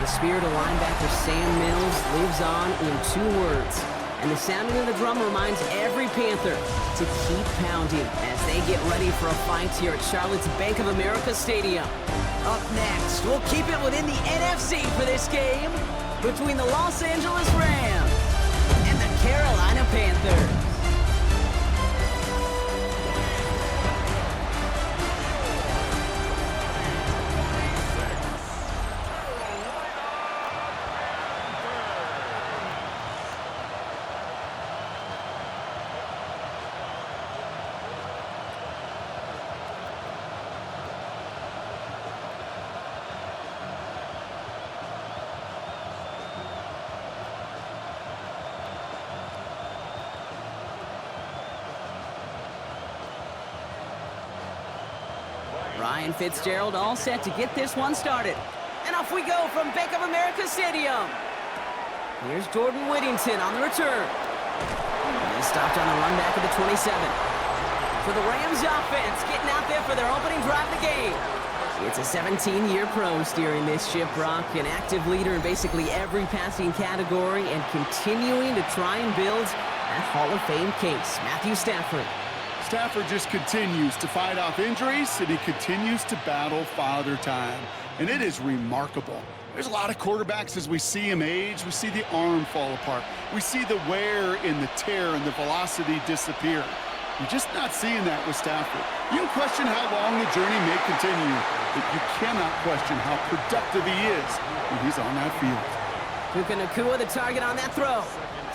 The spirit of linebacker Sam Mills lives on in 2 words. And the sounding of the drum reminds every Panther to keep pounding as they get ready for a fight here at Charlotte's Bank of America Stadium. Up next, we'll keep it within the NFC for this game between the Los Angeles Rams and the Carolina Panthers. Ryan Fitzgerald all set to get this one started. And off we go from Bank of America Stadium. Here's Jordan Whittington on the return. He stopped on the run back of the 27. For the Rams offense, getting out there for their opening drive of the game. It's a 17-year pro steering this ship, Brock, an active leader in basically every passing category and continuing to try and build that Hall of Fame case. Matthew Stafford. Stafford just continues to fight off injuries, and he continues to battle father time. And it is remarkable. There's a lot of quarterbacks as we see him age. We see the arm fall apart. We see the wear in the tear and the velocity disappear. You're just not seeing that with Stafford. You can question how long the journey may continue, but you cannot question how productive he is when he's on that field. Puka Nacua the target on that throw.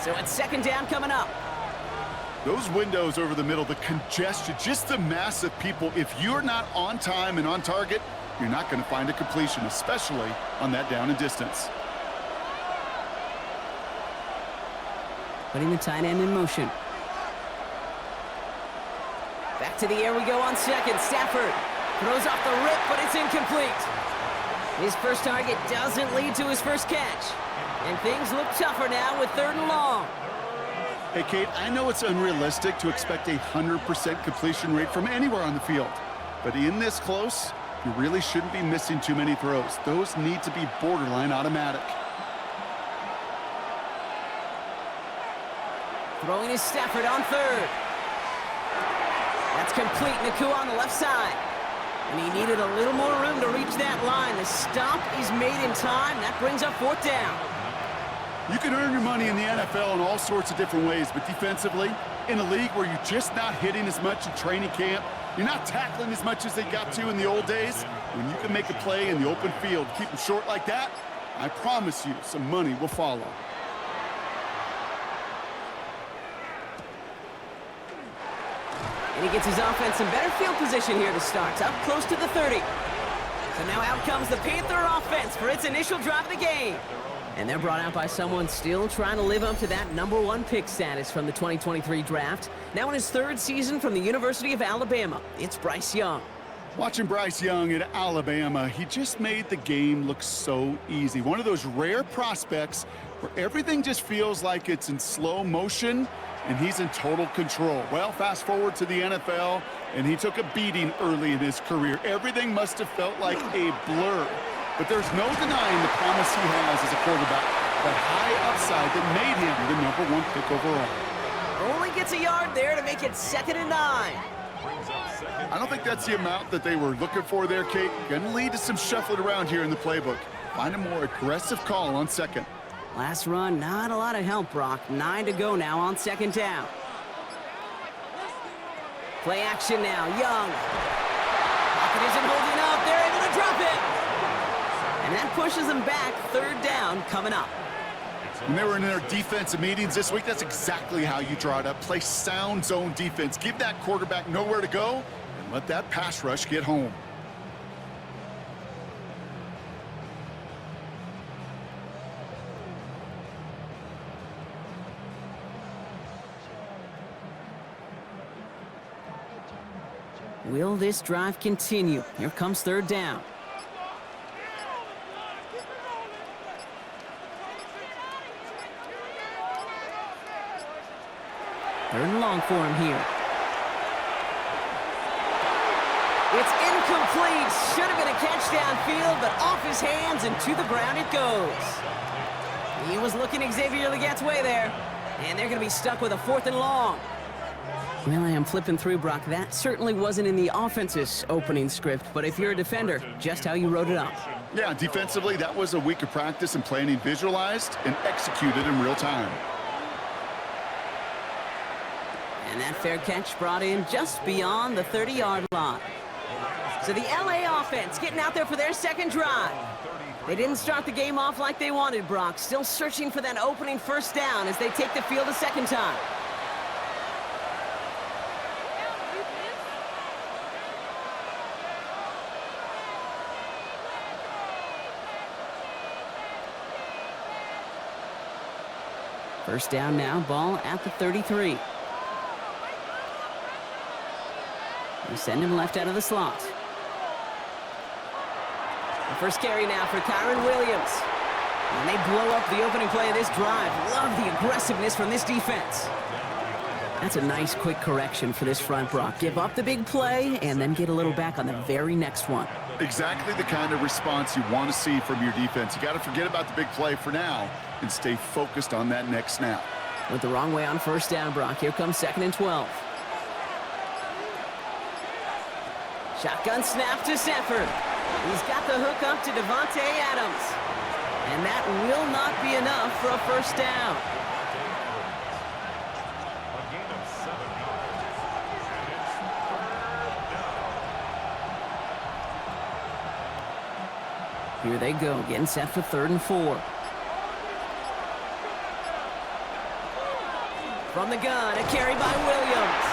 So it's second down coming up. Those windows over the middle, the congestion, just the mass of people, if you're not on time and on target, you're not going to find a completion, especially on that down and distance. Putting the tight end in motion. Back to the air we go on second. Stafford throws off the rip, but it's incomplete. His first target doesn't lead to his first catch. And things look tougher now with 3rd and long. Hey, Kate, I know it's unrealistic to expect a 100% completion rate from anywhere on the field. But in this close, you really shouldn't be missing too many throws. Those need to be borderline automatic. Throwing is Stafford on 3rd. That's complete. Nacua on the left side. And he needed a little more room to reach that line. The stop is made in time. That brings up 4th down. You can earn your money in the NFL in all sorts of different ways, but defensively, in a league where you're just not hitting as much in training camp, you're not tackling as much as they got to in the old days, when you can make a play in the open field, keep them short like that, I promise you some money will follow. And he gets his offense in better field position here to start, up close to the 30. So now out comes the Panther offense for its initial drive of the game. And they're brought out by someone still trying to live up to that #1 pick status from the 2023 draft. Now in his 3rd season from the University of Alabama, it's Bryce Young. Watching Bryce Young at Alabama, he just made the game look so easy. One of those rare prospects where everything just feels like it's in slow motion and he's in total control. Well, fast forward to the NFL, and he took a beating early in his career. Everything must have felt like a blur. But there's no denying the promise he has as a quarterback, that high upside that made him the #1 pick overall. Only gets a yard there to make it 2nd and 9. I don't think that's the amount that they were looking for there, Kate. Going to lead to some shuffling around here in the playbook. Find a more aggressive call on 2nd. Last run, not a lot of help, Brock. 9 to go now on 2nd down. Play action now, Young. Pocket isn't holding up. They're able to drop it. And that pushes them back. 3rd down coming up. When they were in their defensive meetings this week, that's exactly how you draw it up. Play sound zone defense. Give that quarterback nowhere to go and let that pass rush get home. Will this drive continue? Here comes 3rd down. 3rd and long for him here. It's incomplete. Should have been a catch downfield, but off his hands and to the ground it goes. He was looking Xavier Legette's way there, and they're going to be stuck with a 4th and long. Well, I am flipping through, Brock. That certainly wasn't in the offense's opening script, but if you're a defender, just how you wrote it up. Yeah, defensively, that was a week of practice and planning visualized and executed in real time. And that fair catch brought in just beyond the 30-yard line. So the LA offense getting out there for their second drive. They didn't start the game off like they wanted, Brock. Still searching for that opening first down as they take the field a second time. First down now, ball at the 33. You send him left out of the slot. The first carry now for Kyron Williams. And they blow up the opening play of this drive. Love the aggressiveness from this defense. That's a nice quick correction for this front, Brock. Give up the big play and then get a little back on the very next one. Exactly the kind of response you want to see from your defense. You got to forget about the big play for now and stay focused on that next snap. Went the wrong way on first down, Brock. Here comes 2nd and 12. Shotgun snap to Sanford. He's got the hook up to Devontae Adams. And that will not be enough for a first down. Here they go, getting set for 3rd and 4. From the gun, a carry by Williams.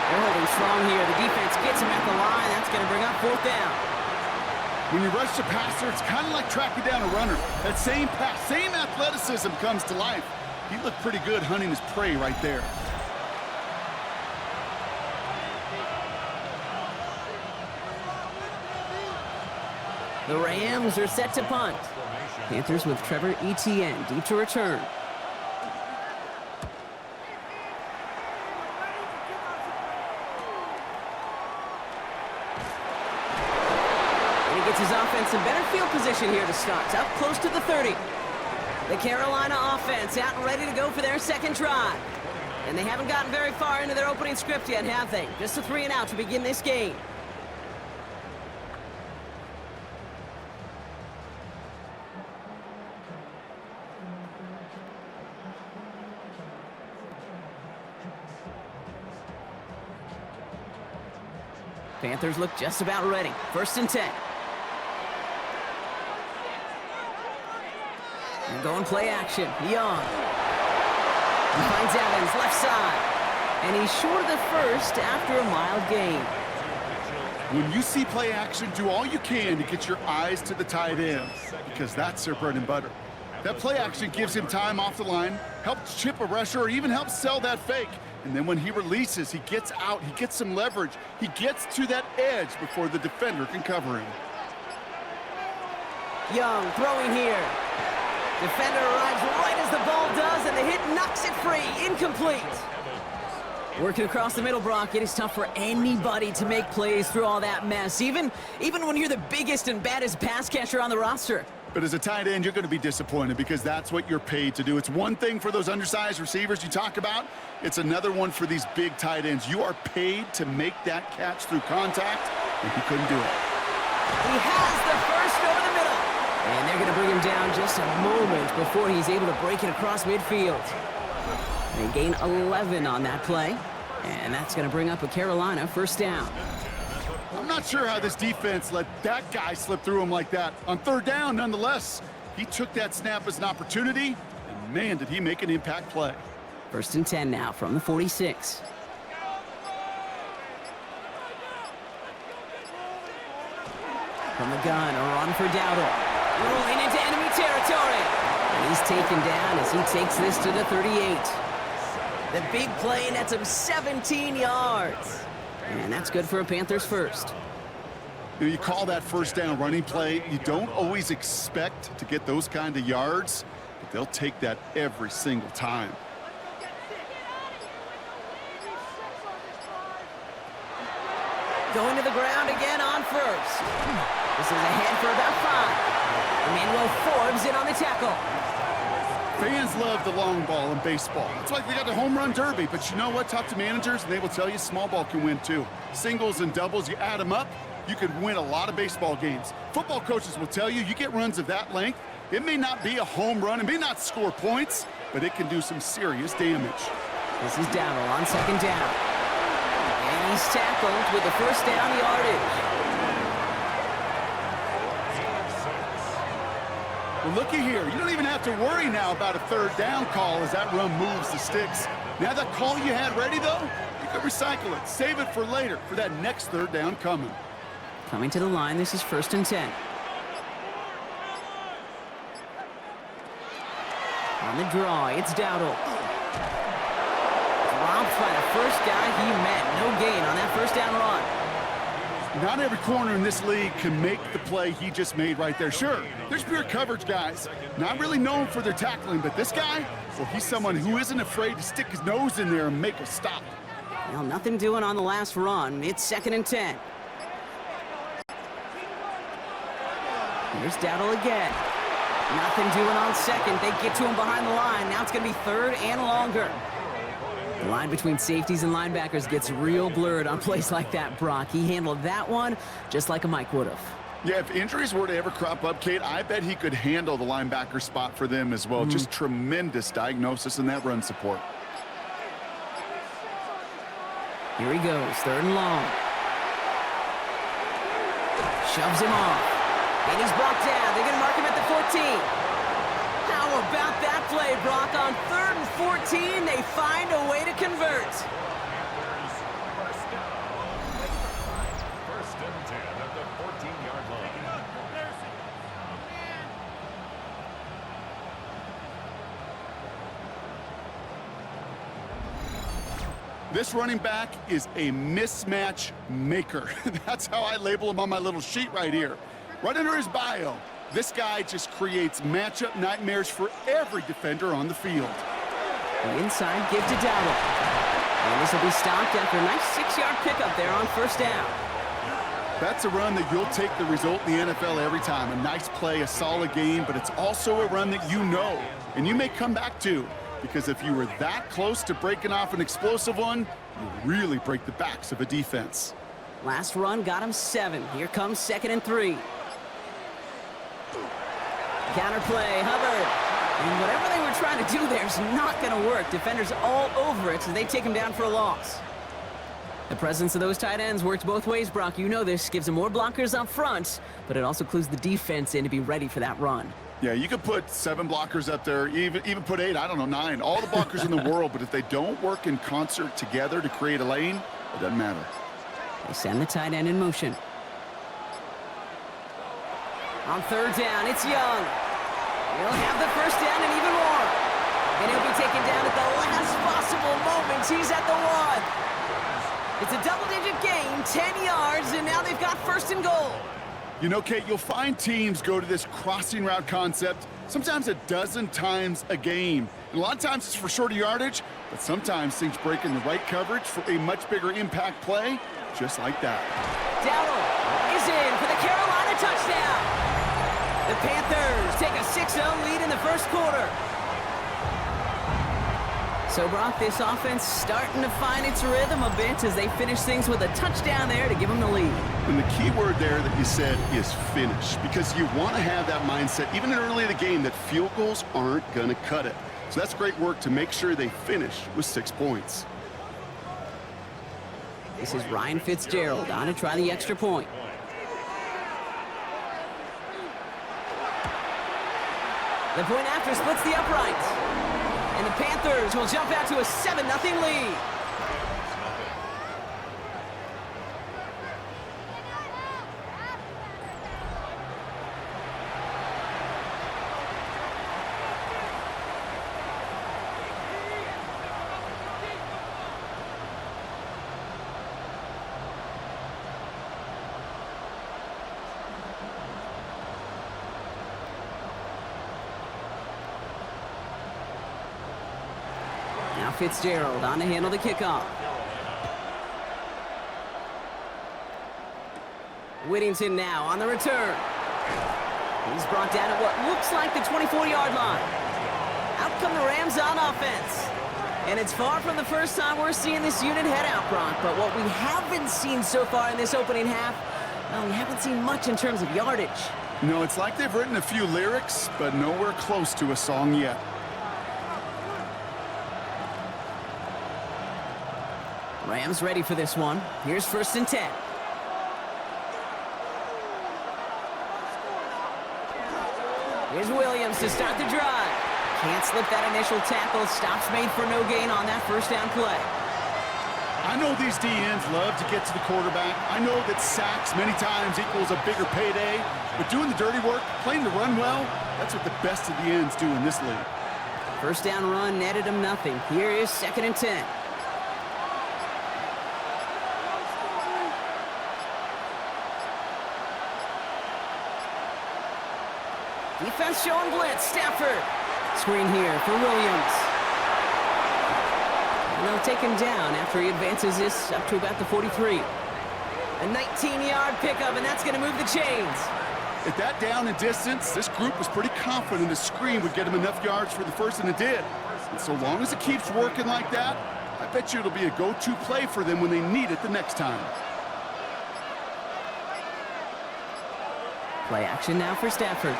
They're holding strong here. The defense gets him at the line. That's going to bring up 4th down. When you rush the passer, it's kind of like tracking down a runner. That same pass, same athleticism comes to life. He looked pretty good hunting his prey right there. The Rams are set to punt. Panthers with Trevor Etienne deep to return. His offense in better field position here to start. Up close to the 30. The Carolina offense out and ready to go for their second drive. And they haven't gotten very far into their opening script yet, have they? Just a 3 and out to begin this game. Panthers look just about ready. 1st and 10. And going play action. Young. He finds Evans left side. And he's short of the first after a mild gain. When you see play action, do all you can to get your eyes to the tight end, because that's their bread and butter. That play action gives him time off the line, helps chip a rusher, or even helps sell that fake. And then when he releases, he gets out, he gets some leverage. He gets to that edge before the defender can cover him. Young throwing here. Defender arrives right as the ball does, and the hit knocks it free. Incomplete. Working across the middle, Brock, it is tough for anybody to make plays through all that mess, even when you're the biggest and baddest pass catcher on the roster. But as a tight end, you're going to be disappointed because that's what you're paid to do. It's one thing for those undersized receivers you talk about. It's another one for these big tight ends. You are paid to make that catch through contact, and he couldn't do it. He has the first over the middle. And they're going to bring him down just a moment before he's able to break it across midfield. They gain 11 on that play. And that's going to bring up a Carolina first down. I'm not sure how this defense let that guy slip through him like that. On 3rd down, nonetheless, he took that snap as an opportunity, and man, did he make an impact play. 1st and 10 now from the 46. From the gun, a run for Dowdle. Rolling into enemy territory. And he's taken down as he takes this to the 38. The big play nets him 17 yards. And that's good for a Panthers first. You call that first down running play. You don't always expect to get those kind of yards, but they'll take that every single time. going to the ground again on first. This is ahead for about 5. Emmanuel Forbes in on the tackle. Fans love the long ball in baseball. It's like they got the home run derby, but you know what? Talk to managers, and they will tell you small ball can win too. Singles and doubles, you add them up, you can win a lot of baseball games. Football coaches will tell you, you get runs of that length, it may not be a home run, it may not score points, but it can do some serious damage. This is Dowdle on second down. And he's tackled with the first down yardage. Well, looky here. You don't even have to worry now about a third down call as that run moves the sticks. Now that call you had ready, though, you could recycle it. Save it for later, for that next third down coming. Coming to the line, this is 1st and 10. On the draw, it's Dowdle. Dropped by the first guy he met. No gain on that first down run. Not every corner in this league can make the play he just made right there. Sure, there's pure coverage guys, not really known for their tackling, but this guy, well, he's someone who isn't afraid to stick his nose in there and make a stop. Well, nothing doing on the last run. It's 2nd and 10. Here's Dowdle again. Nothing doing on second. They get to him behind the line. Now it's going to be 3rd and longer. The line between safeties and linebackers gets real blurred on plays like that, Brock. He handled that one just like a Mike would have. Yeah, if injuries were to ever crop up, Kate, I bet he could handle the linebacker spot for them as well. Just tremendous diagnosis in that run support. Here he goes, 3rd and long. Shoves him off. And he's brought down. They're going to mark him at the 14. How about that play, Brock? On 3rd and 14, they find a way to convert. First and 10 at the 14-yard line. This running back is a mismatch maker. That's how I label him on my little sheet right here. Right under his bio. This guy just creates matchup nightmares for every defender on the field. The inside give to Dowdle. And this will be stopped after a nice 6-yard pickup there on 1st down. That's a run that you'll take the result in the NFL every time. A nice play, a solid game, but it's also a run that you know, and you may come back to, because if you were that close to breaking off an explosive one, you really break the backs of a defense. Last run got him 7. Here comes 2nd and 3. Counter play, Hubbard. And whatever they were trying to do there is not going to work. Defenders all over it as they take him down for a loss. The presence of those tight ends works both ways, Brock. You know this. Gives them more blockers up front, but it also clues the defense in to be ready for that run. Yeah, you could put 7 blockers up there, even put 8, I don't know, 9. All the blockers in the world, but if they don't work in concert together to create a lane, it doesn't matter. They send the tight end in motion. On 3rd down, it's Young. He'll have the first down and even more. And he'll be taken down at the last possible moment. He's at the 1. It's a double-digit gain, 10 yards, and now they've got 1st and goal. You know, Kate, you'll find teams go to this crossing route concept sometimes a dozen times a game. And a lot of times it's for shorter yardage, but sometimes things break in the right coverage for a much bigger impact play, just like that. Dowdle is in for the Carolina touchdown. The Panthers take a 6-0 lead in the 1st quarter. So, Brock, this offense starting to find its rhythm a bit as they finish things with a touchdown there to give them the lead. And the key word there that you said is finish, because you want to have that mindset, even early in the game, that field goals aren't going to cut it. So that's great work to make sure they finish with 6 points. This is Ryan Fitzgerald on to try the extra point. The point after splits the uprights. And the Panthers will jump out to a 7-0 lead. Now Fitzgerald on to handle the kickoff. Whittington now on the return. He's brought down at what looks like the 24-yard line. Out come the Rams on offense. And it's far from the first time we're seeing this unit head out, Bronk. But what we haven't seen so far in this opening half, well, we haven't seen much in terms of yardage. No, it's like they've written a few lyrics, but nowhere close to a song yet. Rams ready for this one. Here's 1st and 10. Here's Williams to start the drive. Can't slip that initial tackle. Stops made for no gain on that 1st down play. I know these DNs love to get to the quarterback. I know that sacks many times equals a bigger payday. But doing the dirty work, playing the run well, that's what the best of the ends do in this league. 1st down run netted him nothing. Here is 2nd and 10. Defense showing blitz. Stafford. Screen here for Williams. And they'll take him down after he advances this up to about the 43. A 19-yard pickup, and that's going to move the chains. At that down and distance, this group was pretty confident the screen would get him enough yards for the first, and it did. And so long as it keeps working like that, I bet you it'll be a go-to play for them when they need it the next time. Play action now for Stafford.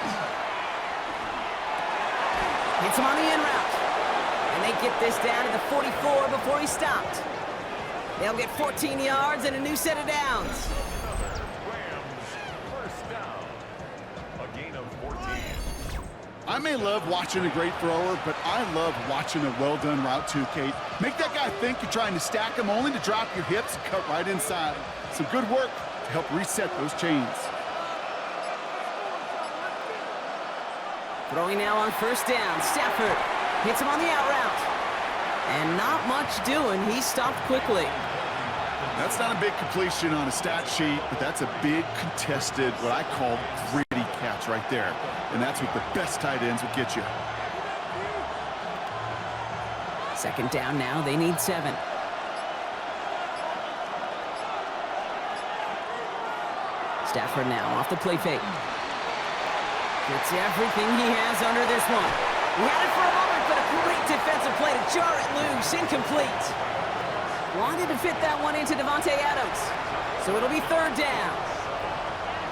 Hits him on the in route. And they get this down to the 44 before he stopped. They'll get 14 yards and a new set of downs. Rams, 1st down. A gain of 14. I may love watching a great thrower, but I love watching a well-done route too, Kate. Make that guy think you're trying to stack him only to drop your hips and cut right inside. Some good work to help reset those chains. Throwing now on 1st down. Stafford hits him on the out route. And not much doing. He stopped quickly. That's not a big completion on a stat sheet, but that's a big contested, what I call gritty catch right there. And that's what the best tight ends will get you. 2nd down now. They need 7. Stafford now off the play fake. Gets everything he has under this one. He had it for a moment, but a great defensive play to jar it loose. Incomplete. Wanted to fit that one into Davante Adams. So it'll be 3rd down.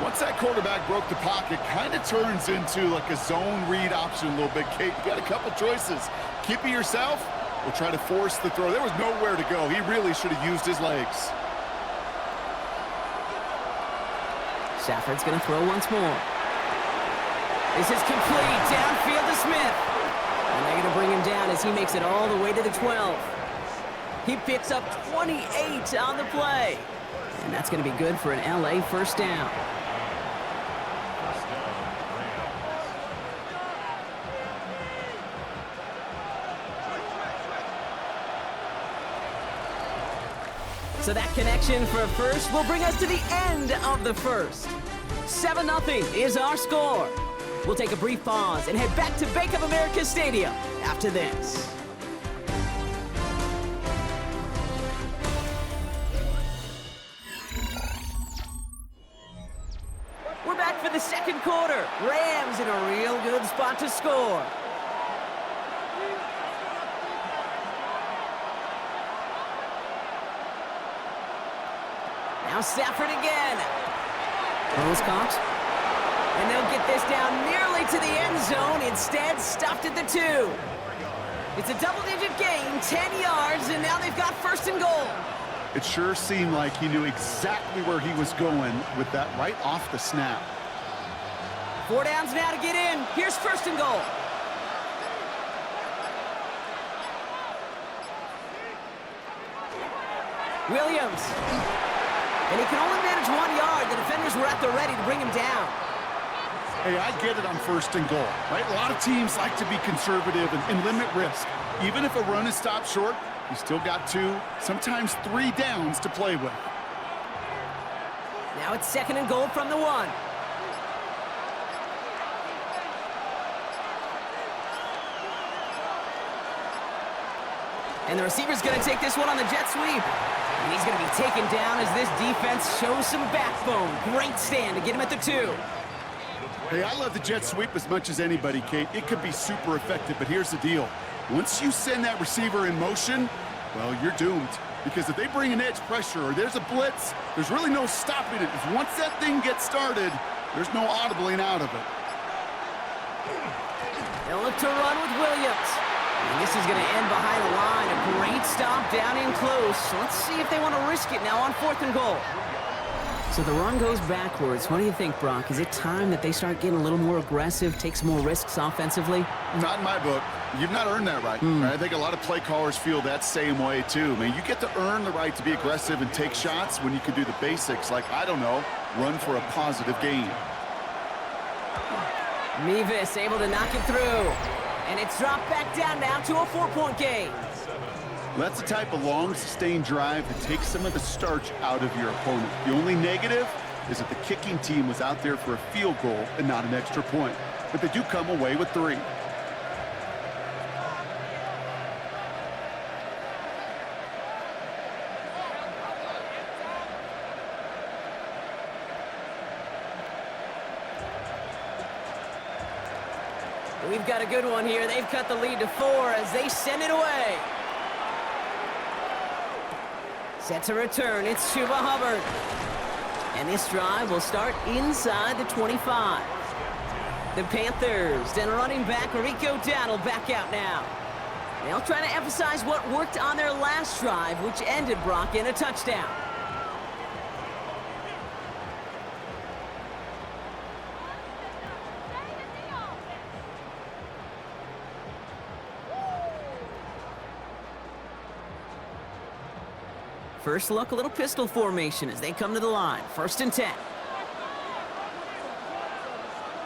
Once that quarterback broke the pocket, kind of turns into like a zone read option a little bit, Kate. You got a couple choices. Keep it yourself or try to force the throw. There was nowhere to go. He really should have used his legs. Stafford's going to throw once more. This is complete. Downfield to Smith. And they're going to bring him down as he makes it all the way to the 12. He picks up 28 on the play. And that's going to be good for an LA 1st down. So that connection for a first will bring us to the end of the first. 7-0 is our score. We'll take a brief pause and head back to Bank of America Stadium after this. We're back for the 2nd quarter. Rams in a real good spot to score. Now Stafford again. Throws caught. And they'll get this down nearly to the end zone. Instead, stopped at the 2. It's a double-digit gain, 10 yards, and now they've got 1st and goal. It sure seemed like he knew exactly where he was going with that right off the snap. 4 downs now to get in. Here's 1st and goal. Williams. And he can only manage 1 yard. The defenders were at the ready to bring him down. Hey, I get it on 1st and goal, right? A lot of teams like to be conservative and limit risk. Even if a run is stopped short, you still got 2, sometimes 3 downs to play with. Now it's 2nd and goal from the 1. And the receiver's going to take this one on the jet sweep. And he's going to be taken down as this defense shows some backbone. Great stand to get him at the 2. Hey, I love the jet sweep as much as anybody, Kate. It could be super effective, but here's the deal. Once you send that receiver in motion, well, you're doomed. Because if they bring an edge pressure or there's a blitz, there's really no stopping it. Because once that thing gets started, there's no audibling out of it. They'll look to run with Williams. And this is going to end behind the line. A great stop down in close. Let's see if they want to risk it now on 4th and goal. So the run goes backwards. What do you think, Brock? Is it time that they start getting a little more aggressive, take some more risks offensively? Not in my book. You've not earned that right. I think a lot of play callers feel that same way, too. I mean, you get to earn the right to be aggressive and take shots when you can do the basics, like, I don't know, run for a positive gain. Mevis able to knock it through. And it's dropped back down now to a 4-point game. That's the type of long, sustained drive that takes some of the starch out of your opponent. The only negative is that the kicking team was out there for a field goal and not an extra point. But they do come away with 3. We've got a good one here. They've cut the lead to 4 as they send it away. Set to return, it's Chuba Hubbard. And this drive will start inside the 25. The Panthers, then running back Rico Dowdle back out now. They'll try to emphasize what worked on their last drive, which ended, Brock, in a touchdown. First look, a little pistol formation as they come to the line. 1st and 10.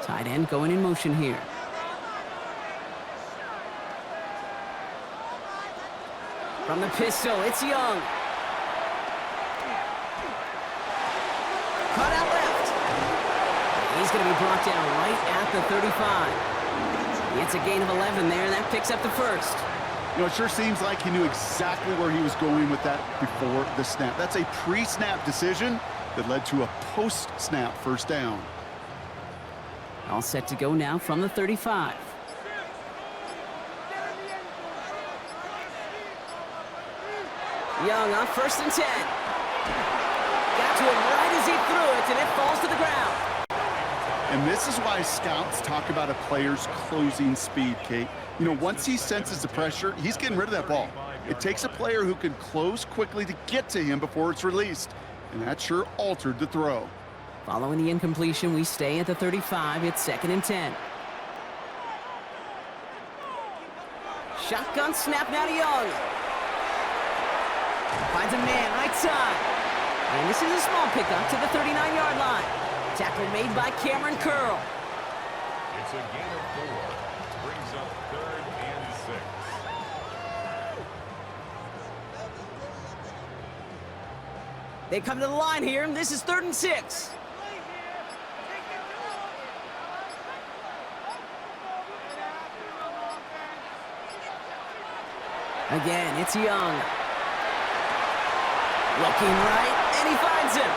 Tight end going in motion here. From the pistol, it's Young. Cut out left. He's going to be brought down right at the 35. It's a gain of 11 there, and that picks up the 1st. You know, it sure seems like he knew exactly where he was going with that before the snap. That's a pre-snap decision that led to a post-snap 1st down. All set to go now from the 35. Young on 1st and 10. Got to him right as he threw it, and it falls to the ground. And this is why scouts talk about a player's closing speed, Kate. You know, once he senses the pressure, he's getting rid of that ball. It takes a player who can close quickly to get to him before it's released. And that sure altered the throw. Following the incompletion, we stay at the 35. It's 2nd and 10. Shotgun snap now to Young. Finds a man right side. And this is a small pickup to the 39-yard line. Tackle made by Cameron Curl. It's a gain of 4. Brings up 3rd and 6. They come to the line here, and this is 3rd and 6. Again, it's Young. Looking right, and he finds him.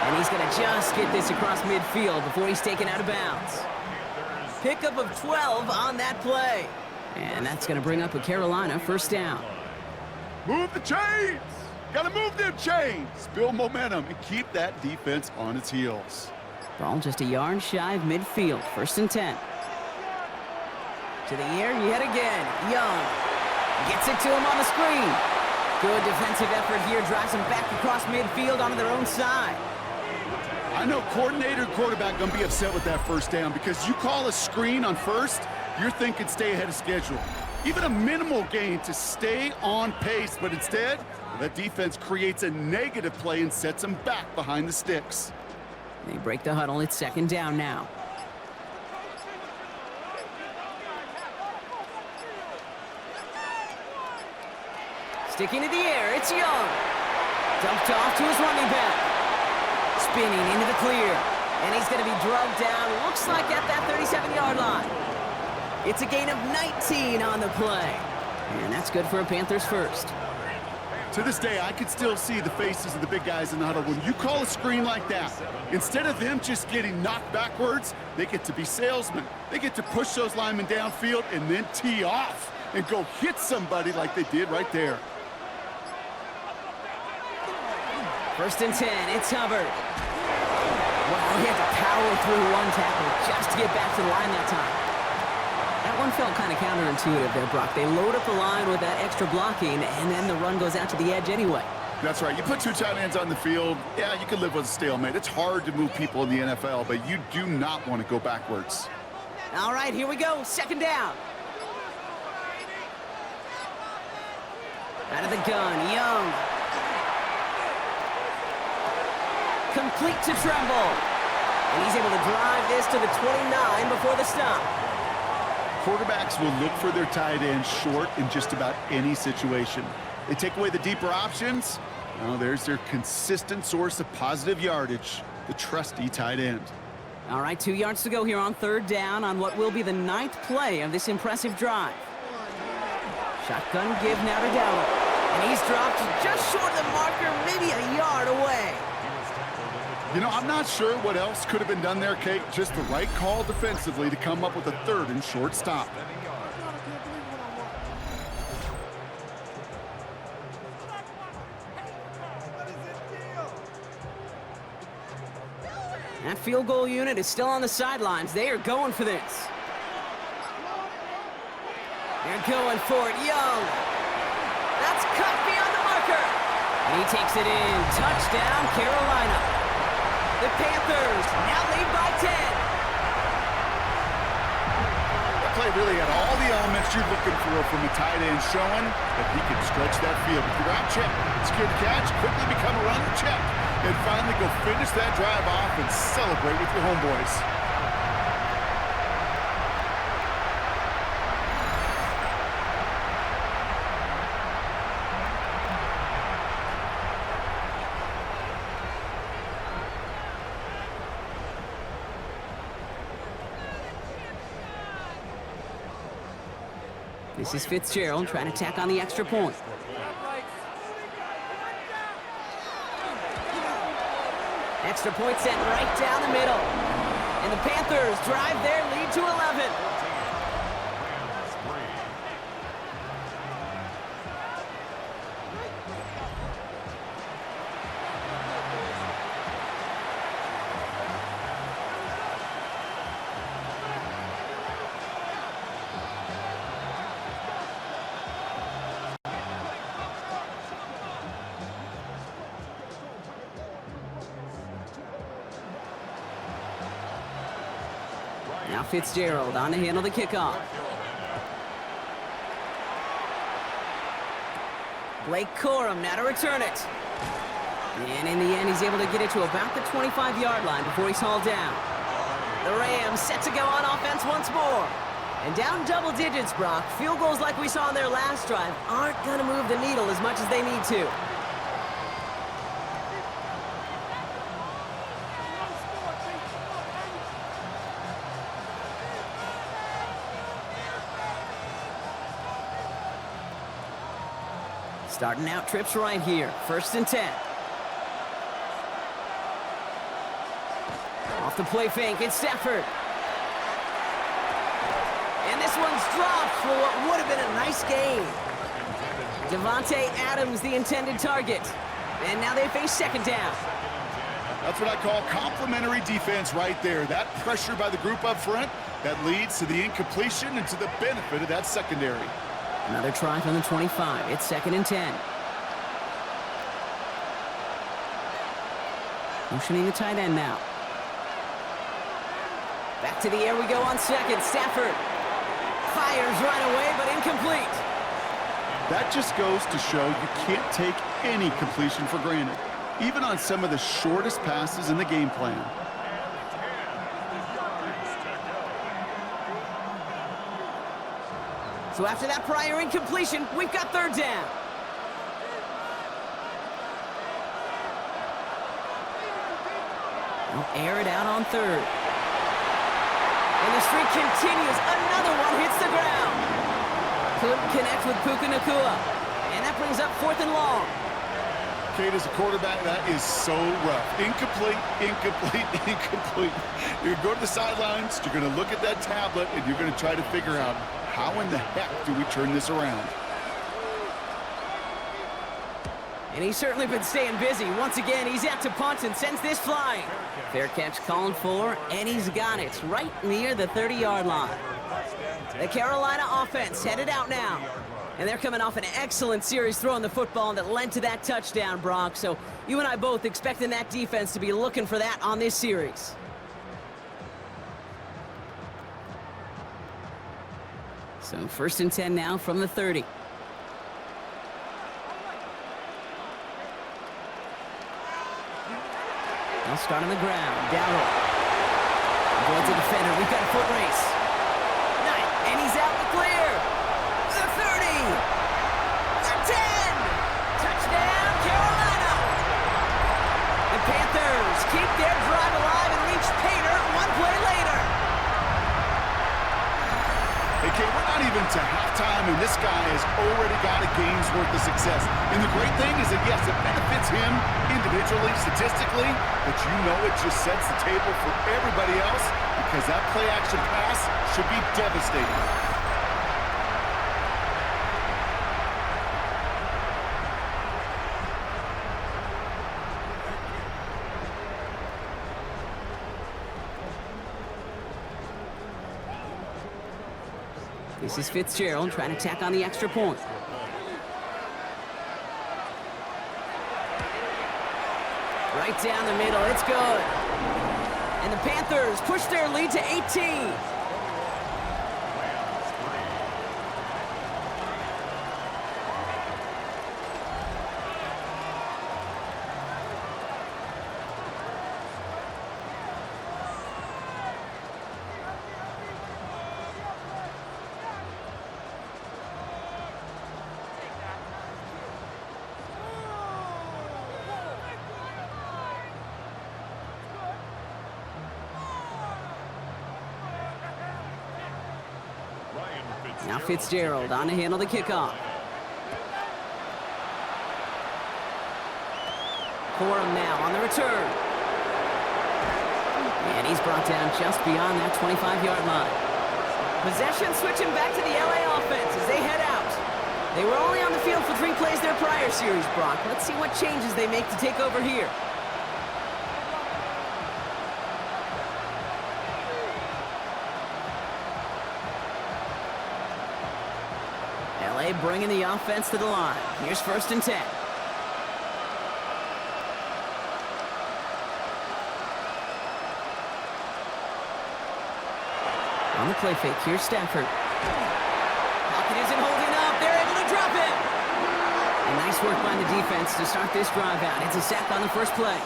And he's going to just get this across midfield before he's taken out of bounds. Pickup of 12 on that play. And that's going to bring up a Carolina 1st down. Move the chains! Gotta move them chains! Build momentum and keep that defense on its heels. Ball just a yard shy of midfield. 1st and 10. To the air yet again. Young gets it to him on the screen. Good defensive effort here. Drives him back across midfield onto their own side. I know coordinator and quarterback going to be upset with that 1st down because you call a screen on 1st, you're thinking stay ahead of schedule. Even a minimal gain to stay on pace, but instead, that defense creates a negative play and sets them back behind the sticks. They break the huddle. It's 2nd down now. Sticking to the air, it's Young. Dumped off to his running back. Spinning into the clear. And he's going to be drugged down, looks like at that 37-yard line. It's a gain of 19 on the play. And that's good for a Panthers first. To this day, I could still see the faces of the big guys in the huddle. When you call a screen like that, instead of them just getting knocked backwards, they get to be salesmen. They get to push those linemen downfield and then tee off and go hit somebody like they did right there. 1st and 10, it's Hubbard. Wow, he had to power through one tackle just to get back to the line that time. That one felt kind of counterintuitive there, Brock. They load up the line with that extra blocking, and then the run goes out to the edge anyway. That's right. You put 2 tight ends on the field, yeah, you can live with a stalemate. It's hard to move people in the NFL, but you do not want to go backwards. All right, here we go. 2nd down. Out of the gun, Young. Complete to Tremble. And he's able to drive this to the 29 before the stop. Quarterbacks will look for their tight end short in just about any situation. They take away the deeper options. Well, there's their consistent source of positive yardage, the trusty tight end. All right, 2 yards to go here on 3rd down on what will be the 9th play of this impressive drive. Shotgun give now to Dowell. And he's dropped just short of the marker, maybe a yard away. You know, I'm not sure what else could have been done there, Kate. Just the right call defensively to come up with a 3rd and short stop. That field goal unit is still on the sidelines. They are going for this. They're going for it. Young. That's cut beyond the marker. And he takes it in. Touchdown, Carolina. The Panthers now lead by 10. That play really had all the elements you're looking for from a tight end, showing that he can stretch that field. With the route check, secure the catch, quickly become a runner check, and finally go finish that drive off and celebrate with your homeboys. This is Fitzgerald trying to tack on the extra point. Extra point sent right down the middle. And the Panthers drive their lead to 11. Now Fitzgerald on to handle the kickoff. Blake Corum now to return it. And in the end, he's able to get it to about the 25-yard line before he's hauled down. The Rams set to go on offense once more. And down double digits, Brock. Field goals like we saw in their last drive aren't going to move the needle as much as they need to. Starting out trips right here. 1st and 10. Off the play fake, it's Stafford. And this one's dropped for what would have been a nice game. Devontae Adams, the intended target. And now they face 2nd down. That's what I call complimentary defense right there. That pressure by the group up front, that leads to the incompletion and to the benefit of that secondary. Another try from the 25. It's 2nd and 10. Motioning the tight end now. Back to the air we go on 2nd. Stafford fires right away, but incomplete. That just goes to show you can't take any completion for granted, even on some of the shortest passes in the game plan. So after that prior incompletion, we've got 3rd down. They'll air it out on 3rd. And the streak continues. Another one hits the ground. Couldn't connect with Puka Nacua. And that brings up 4th and long. Kate, as a quarterback, that is so rough. Incomplete, incomplete, incomplete. You're going to go to the sidelines, you're going to look at that tablet, and you're going to try to figure out, how in the heck do we turn this around? And he's certainly been staying busy. Once again, he's out to punt and sends this flying. Fair catch called for, and he's got it right near the 30-yard line. The Carolina offense headed out now. And they're coming off an excellent series throwing the football that led to that touchdown, Brock. So you and I both expecting that defense to be looking for that on this series. So 1st and 10 now from the 30. They'll start on the ground. Darrell. Avoids a defender. We've got a foot race. And he's out in the clear. The 30. The 10. Touchdown, Carolina. The Panthers keep their drive alive and reach Pater one play later. Hey, Kate, we're not even to halftime, and this guy has already got a game's worth of success. And the great thing is that, yes, it benefits him individually, statistically, but you know it just sets the table for everybody else because that play-action pass should be devastating. This is Fitzgerald trying to tack on the extra point. Right down the middle, it's good. And the Panthers push their lead to 18. Now Fitzgerald on to handle the kickoff. Corum now on the return. And he's brought down just beyond that 25-yard line. Possession switching back to the LA offense as they head out. They were only on the field for 3 plays their prior series, Brock. Let's see what changes they make to take over here. LA bringing the offense to the line. Here's 1st and 10. On the play fake, here's Stafford. Pocket isn't holding up. They're able to drop it. And nice work by the defense to start this drive out. It's a sack on the first play.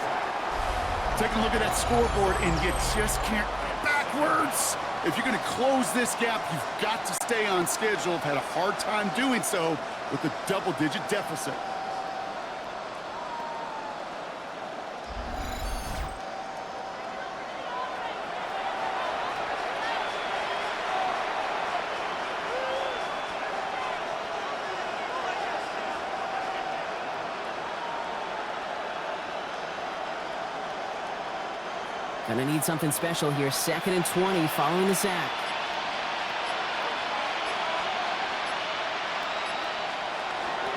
Take a look at that scoreboard, and you just can't backwards. If you're going to close this gap, you've got to stay on schedule. I've had a hard time doing so with a double-digit deficit. Gonna need something special here. 2nd and 20 following the sack.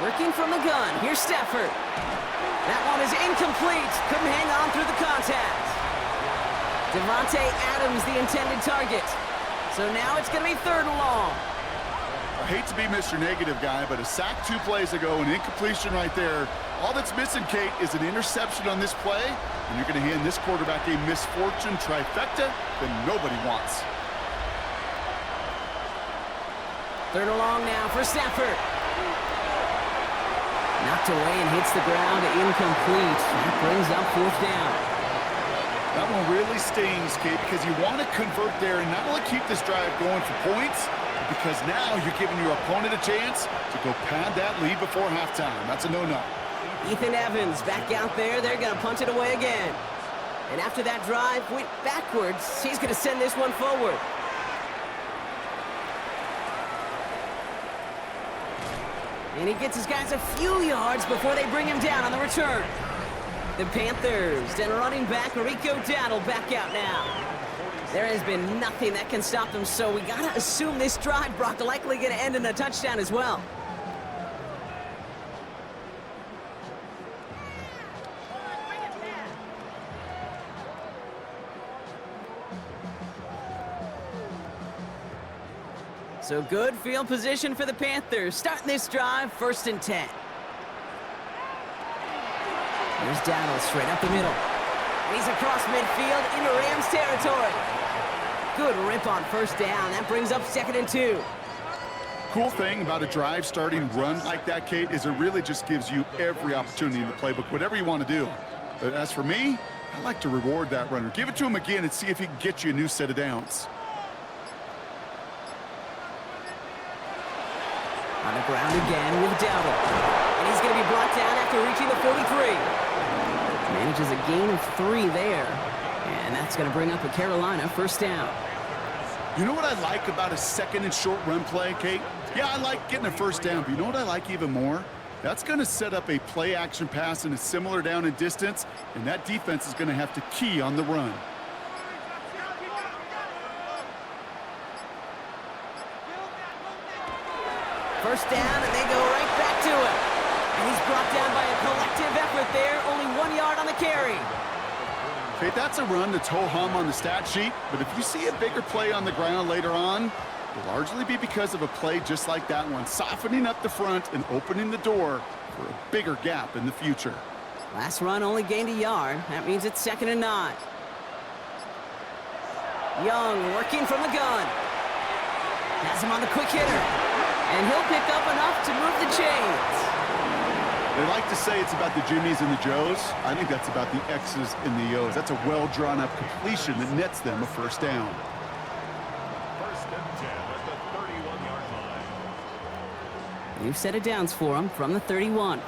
Working from the gun. Here's Stafford. That one is incomplete. Couldn't hang on through the contact. Devontae Adams, the intended target. So now it's gonna be 3rd and long. I hate to be Mr. Negative guy, but a sack 2 plays ago, an incompletion right there. All that's missing, Kate, is an interception on this play, and you're going to hand this quarterback a misfortune trifecta that nobody wants. 3rd and long now for Stafford. Knocked away and hits the ground, incomplete. That brings up 4th down. That one really stings, Kate, because you want to convert there and not only keep this drive going for points, because now you're giving your opponent a chance to go pad that lead before halftime. That's a no-no. Ethan Evans back out there. They're going to punt it away again. And after that drive went backwards, he's going to send this one forward. And he gets his guys a few yards before they bring him down on the return. The Panthers and running back Rico Dowdle back out now. There has been nothing that can stop them, so we got to assume this drive, Brock, likely going to end in a touchdown as well. So good field position for the Panthers. Starting this drive, 1st and 10. There's Dowdle straight up the middle. And he's across midfield into Rams territory. Good rip on 1st down. That brings up 2nd and 2. Cool thing about a drive starting run like that, Kate, is it really just gives you every opportunity in the playbook, whatever you want to do. But as for me, I like to reward that runner. Give it to him again and see if he can get you a new set of downs. On the ground again with Dowdle. And he's going to be brought down after reaching the 43. Manages a gain of 3 there. And that's going to bring up a Carolina 1st down. You know what I like about a 2nd and short run play, Kate? Yeah, I like getting a 1st down, but you know what I like even more? That's going to set up a play action pass in a similar down and distance, and that defense is going to have to key on the run. First down, and they go right back to him. And he's brought down by a collective effort there. Only 1 yard on the carry. Okay, that's a run that's ho-hum on the stat sheet, but if you see a bigger play on the ground later on, it'll largely be because of a play just like that one, softening up the front and opening the door for a bigger gap in the future. Last run only gained a yard. That means it's 2nd and 9. Young working from the gun. Has him on the quick hitter. And he'll pick up enough to move the chains. They like to say it's about the Jimmies and the Joes. I think that's about the X's and the O's. That's a well-drawn-up completion that nets them a 1st down. 1st and 10 at the 31-yard line. New set of downs for him from the 31.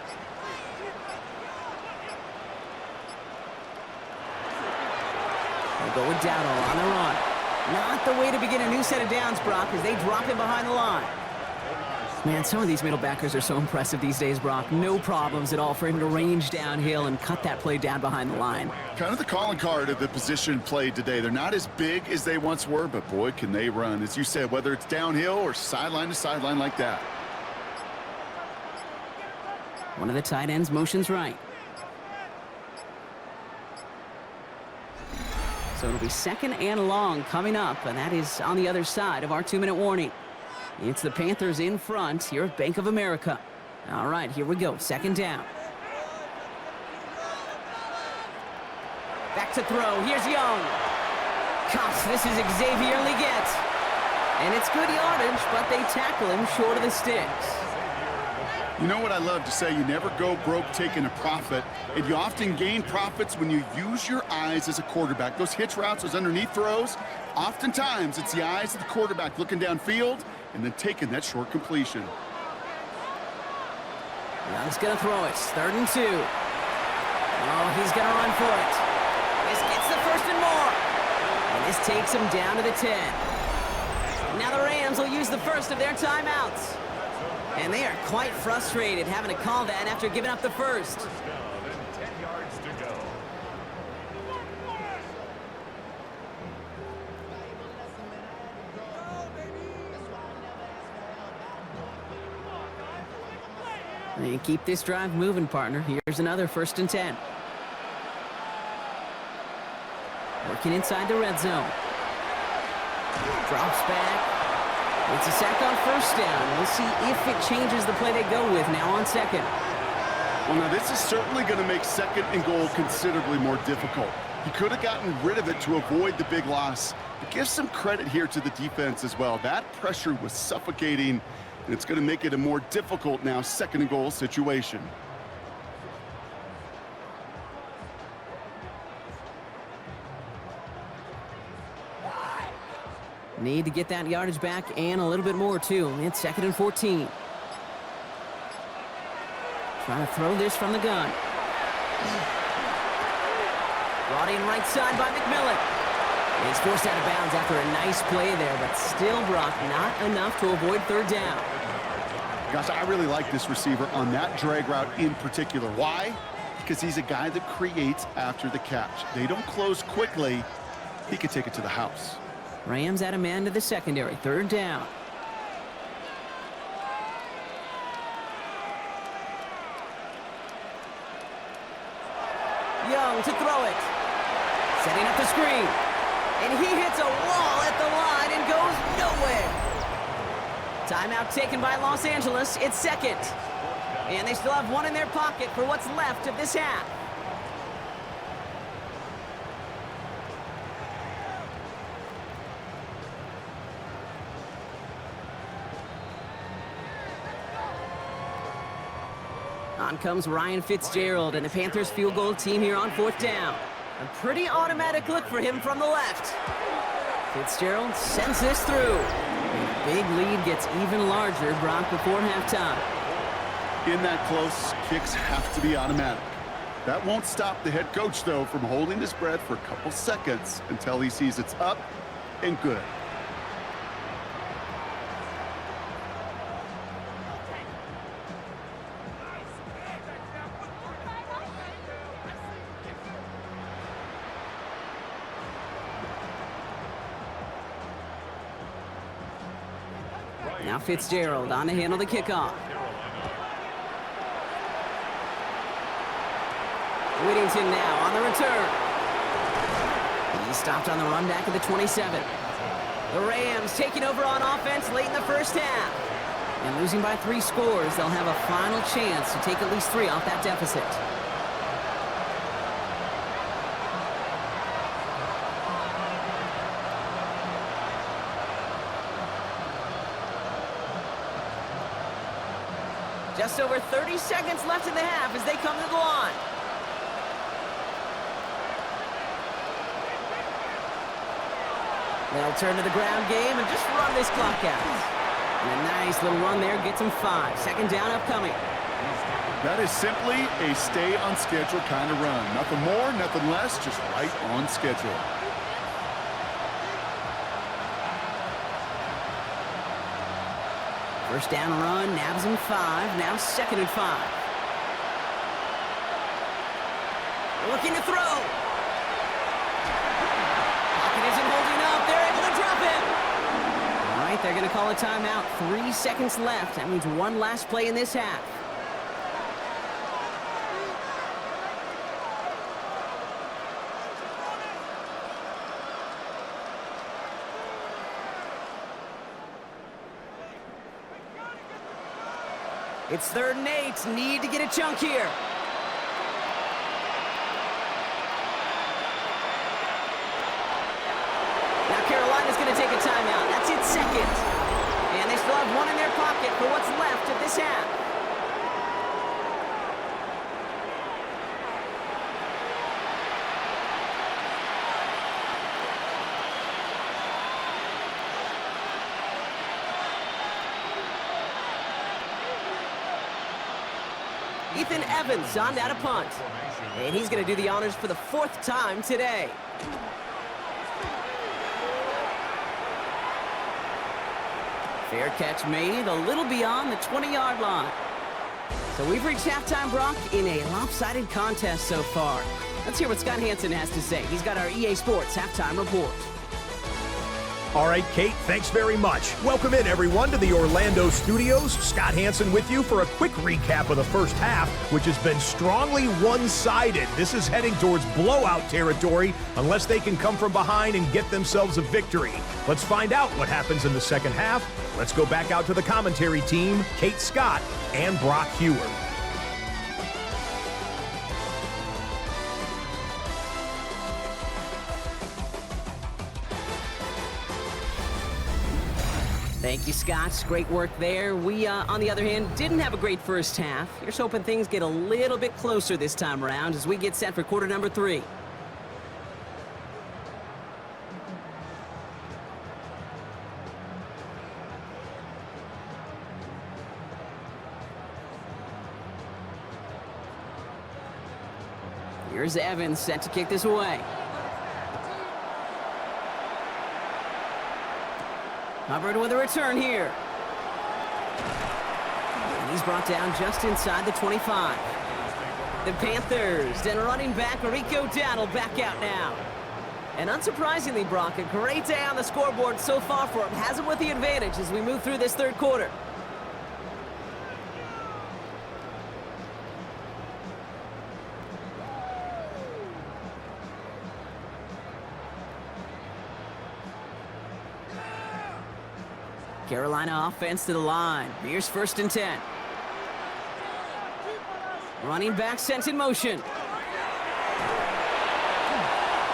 They'll go with Dowdle on the run. Not the way to begin a new set of downs, Brock, as they drop him behind the line. Man, some of these middle backers are so impressive these days, Brock. No problems at all for him to range downhill and cut that play down behind the line. Kind of the calling card of the position played today. They're not as big as they once were, but boy, can they run. As you said, whether it's downhill or sideline to sideline like that. One of the tight ends motions right. So it'll be 2nd and long coming up, and that is on the other side of our 2-minute warning. It's the Panthers in front here at Bank of America. All right, here we go. 2nd down. Back to throw. Here's Young. Gosh, this is Xavier Leggett. And it's good yardage, but they tackle him short of the sticks. You know what I love to say? You never go broke taking a profit, and you often gain profits when you use your eyes as a quarterback. Those hitch routes, those underneath throws, oftentimes it's the eyes of the quarterback looking downfield and then taking that short completion. Young's going to throw it. 3rd and 2. Oh, he's going to run for it. This gets the 1st and more. And this takes him down to the 10. Now the Rams will use the first of their timeouts. And they are quite frustrated having to call that after giving up the 1st. 10 yards to go. And keep this drive moving, partner. Here's another 1st and 10. Working inside the red zone. Drops back. It's a sack on 1st down. We'll see if it changes the play they go with now on 2nd. Well, now this is certainly going to make 2nd and goal considerably more difficult. He could have gotten rid of it to avoid the big loss. But give some credit here to the defense as well. That pressure was suffocating, and it's going to make it a more difficult now 2nd and goal situation. Need to get that yardage back and a little bit more, too. It's 2nd and 14. Trying to throw this from the gun. Brought in right side by McMillan. He's forced out of bounds after a nice play there, but still, Brock, not enough to avoid 3rd down. Gosh, I really like this receiver on that drag route in particular. Why? Because he's a guy that creates after the catch. They don't close quickly. He could take it to the house. Rams add a man to the secondary. 3rd down. Young to throw it. Setting up the screen. And he hits a wall at the line and goes nowhere. Timeout taken by Los Angeles. It's 2nd. And they still have one in their pocket for what's left of this half. On comes Ryan Fitzgerald and the Panthers field goal team here on 4th down. A pretty automatic look for him from the left. Fitzgerald sends this through. And a big lead gets even larger, Brock, before halftime. In that close, kicks have to be automatic. That won't stop the head coach, though, from holding his breath for a couple seconds until he sees it's up and good. Now Fitzgerald on to handle the kickoff. Whittington now on the return. He stopped on the run back at the 27. The Rams taking over on offense late in the first half. And losing by 3 scores, they'll have a final chance to take at least 3 off that deficit. Just over 30 seconds left in the half as they come to the line. They'll turn to the ground game and just run this clock out. And a nice little run there gets them 5. 2nd down upcoming. That is simply a stay on schedule kind of run. Nothing more, nothing less, just right on schedule. First down run, nabs him 5. Now 2nd and 5. Looking to throw. Pocket isn't holding up. They're able to drop him. All right, they're going to call a timeout. 3 seconds left. That means one last play in this half. It's 3rd and 8. Need to get a chunk here. Now Carolina's going to take a timeout. That's its 2nd. And they still have one in their pocket for what's left of this half. Ethan Evans on that a punt. And he's going to do the honors for the 4th time today. Fair catch made a little beyond the 20-yard line. So we've reached halftime, Brock, in a lopsided contest so far. Let's hear what Scott Hansen has to say. He's got our EA Sports halftime report. All right, Kate, thanks very much. Welcome in, everyone, to the Orlando studios. Scott Hansen with you for a quick recap of the first half, which has been strongly one-sided. This is heading towards blowout territory unless they can come from behind and get themselves a victory. Let's find out what happens in the second half. Let's go back out to the commentary team, Kate Scott and Brock Hewer. Thank you, Scott. Great work there. We, on the other hand, didn't have a great first half. Here's hoping things get a little bit closer this time around as we get set for quarter number 3. Here's Evans set to kick this away. Hubbard with a return here. is brought down just inside the 25. The Panthers, and running back Rico Dowdle back out now. And unsurprisingly, Brock, a great day on the scoreboard so far for him. Has him with the advantage as we move through this third quarter. Carolina offense to the line. Here's 1st and 10. Running back sent in motion.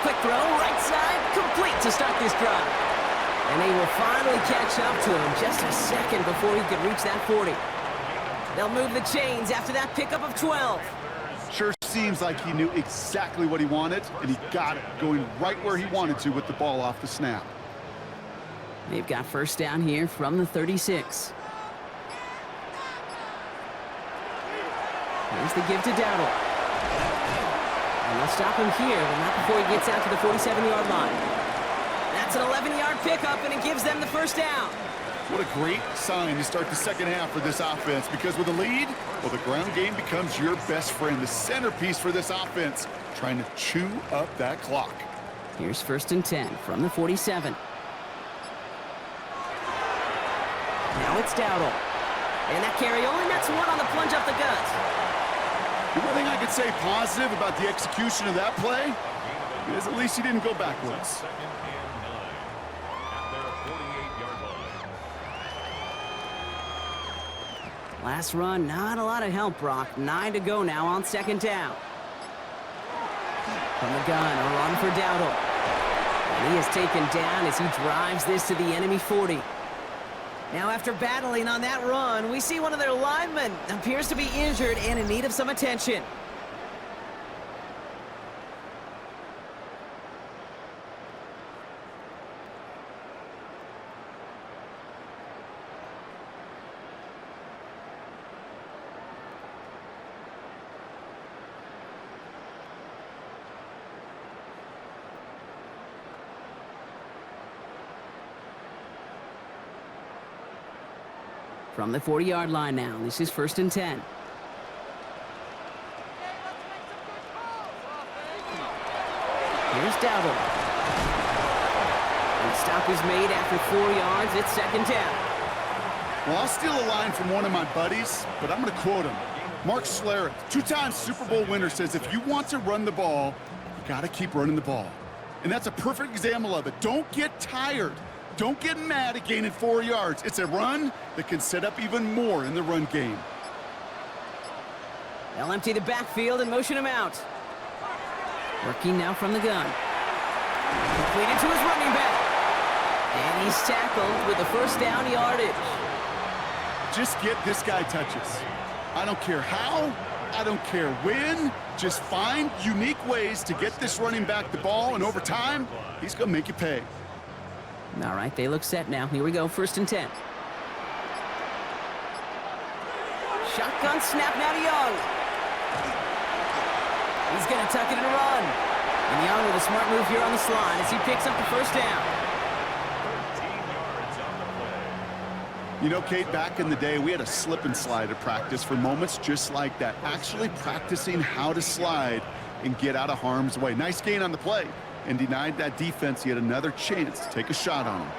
Quick throw, right side, complete to start this drive. And they will finally catch up to him just a second before he could reach that 40. They'll move the chains after that pickup of 12. Sure seems like he knew exactly what he wanted, and he got it, going right where he wanted to with the ball off the snap. They've got 1st down here from the 36. Here's the give to Dowdle. And they'll stop him here, but not before he gets out to the 47-yard line. That's an 11-yard pickup, and it gives them the 1st down. What a great sign to start the second half for this offense, because with a lead, well, the ground game becomes your best friend, the centerpiece for this offense, trying to chew up that clock. Here's 1st and 10 from the 47. Now it's Dowdle. And that carry only nets one on the plunge up the gut. The one thing I could say positive about the execution of that play is at least he didn't go backwards. 2nd and 9 at their 48-yard line. Last run, not a lot of help, Brock. 9 to go now on 2nd down. From the gun, a run for Dowdle. And he is taken down as he drives this to the enemy 40. Now, after battling on that run, we see one of their linemen appears to be injured and in need of some attention. From the 40-yard line now, this is 1st and 10. Here's Dowdle. And stop is made after 4 yards. It's 2nd down. Well, I'll steal a line from one of my buddies, but I'm going to quote him. Mark Schlereth, 2-time Super Bowl winner, says if you want to run the ball, you got to keep running the ball. And that's a perfect example of it. Don't get tired. Don't get mad at gaining 4 yards. It's a run that can set up even more in the run game. They'll empty the backfield and motion him out. Working now from the gun. Completed to his running back. And he's tackled with the 1st down yardage. Just get this guy touches. I don't care how, I don't care when. Just find unique ways to get this running back the ball, and over time, he's going to make you pay. All right, they look set now. Here we go, 1st and 10. Shotgun snap now to Young. He's going to tuck it and run. And Young with a smart move here on the slide as he picks up the 1st down. 13 yards on the play. You know, Kate, back in the day, we had a slip and slide at practice for moments just like that. Actually practicing how to slide and get out of harm's way. Nice gain on the play. And denied that defense yet another chance to take a shot on him.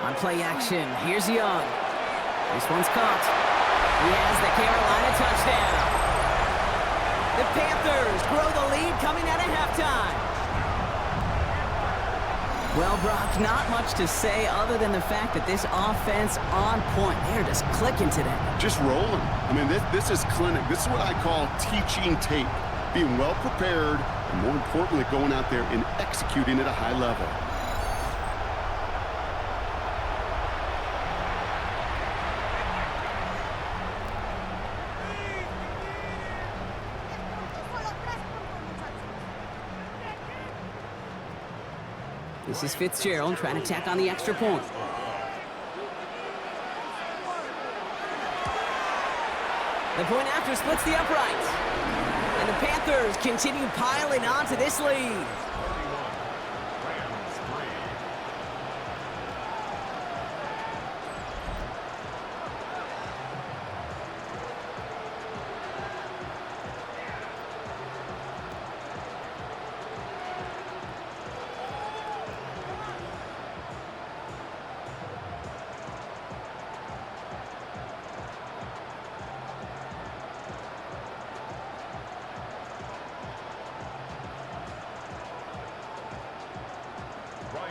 On play action, here's Young. This one's caught. He has the Carolina touchdown. The Panthers grow the lead coming out of halftime. Well, Brock, not much to say other than the fact that this offense on point. They're just clicking today. Just rolling. I mean, this is clinic. This is what I call teaching tape. Being well prepared, and more importantly, going out there and executing at a high level. This is Fitzgerald trying to tack on the extra point. The point after splits the uprights. And the Panthers continue piling on to this lead.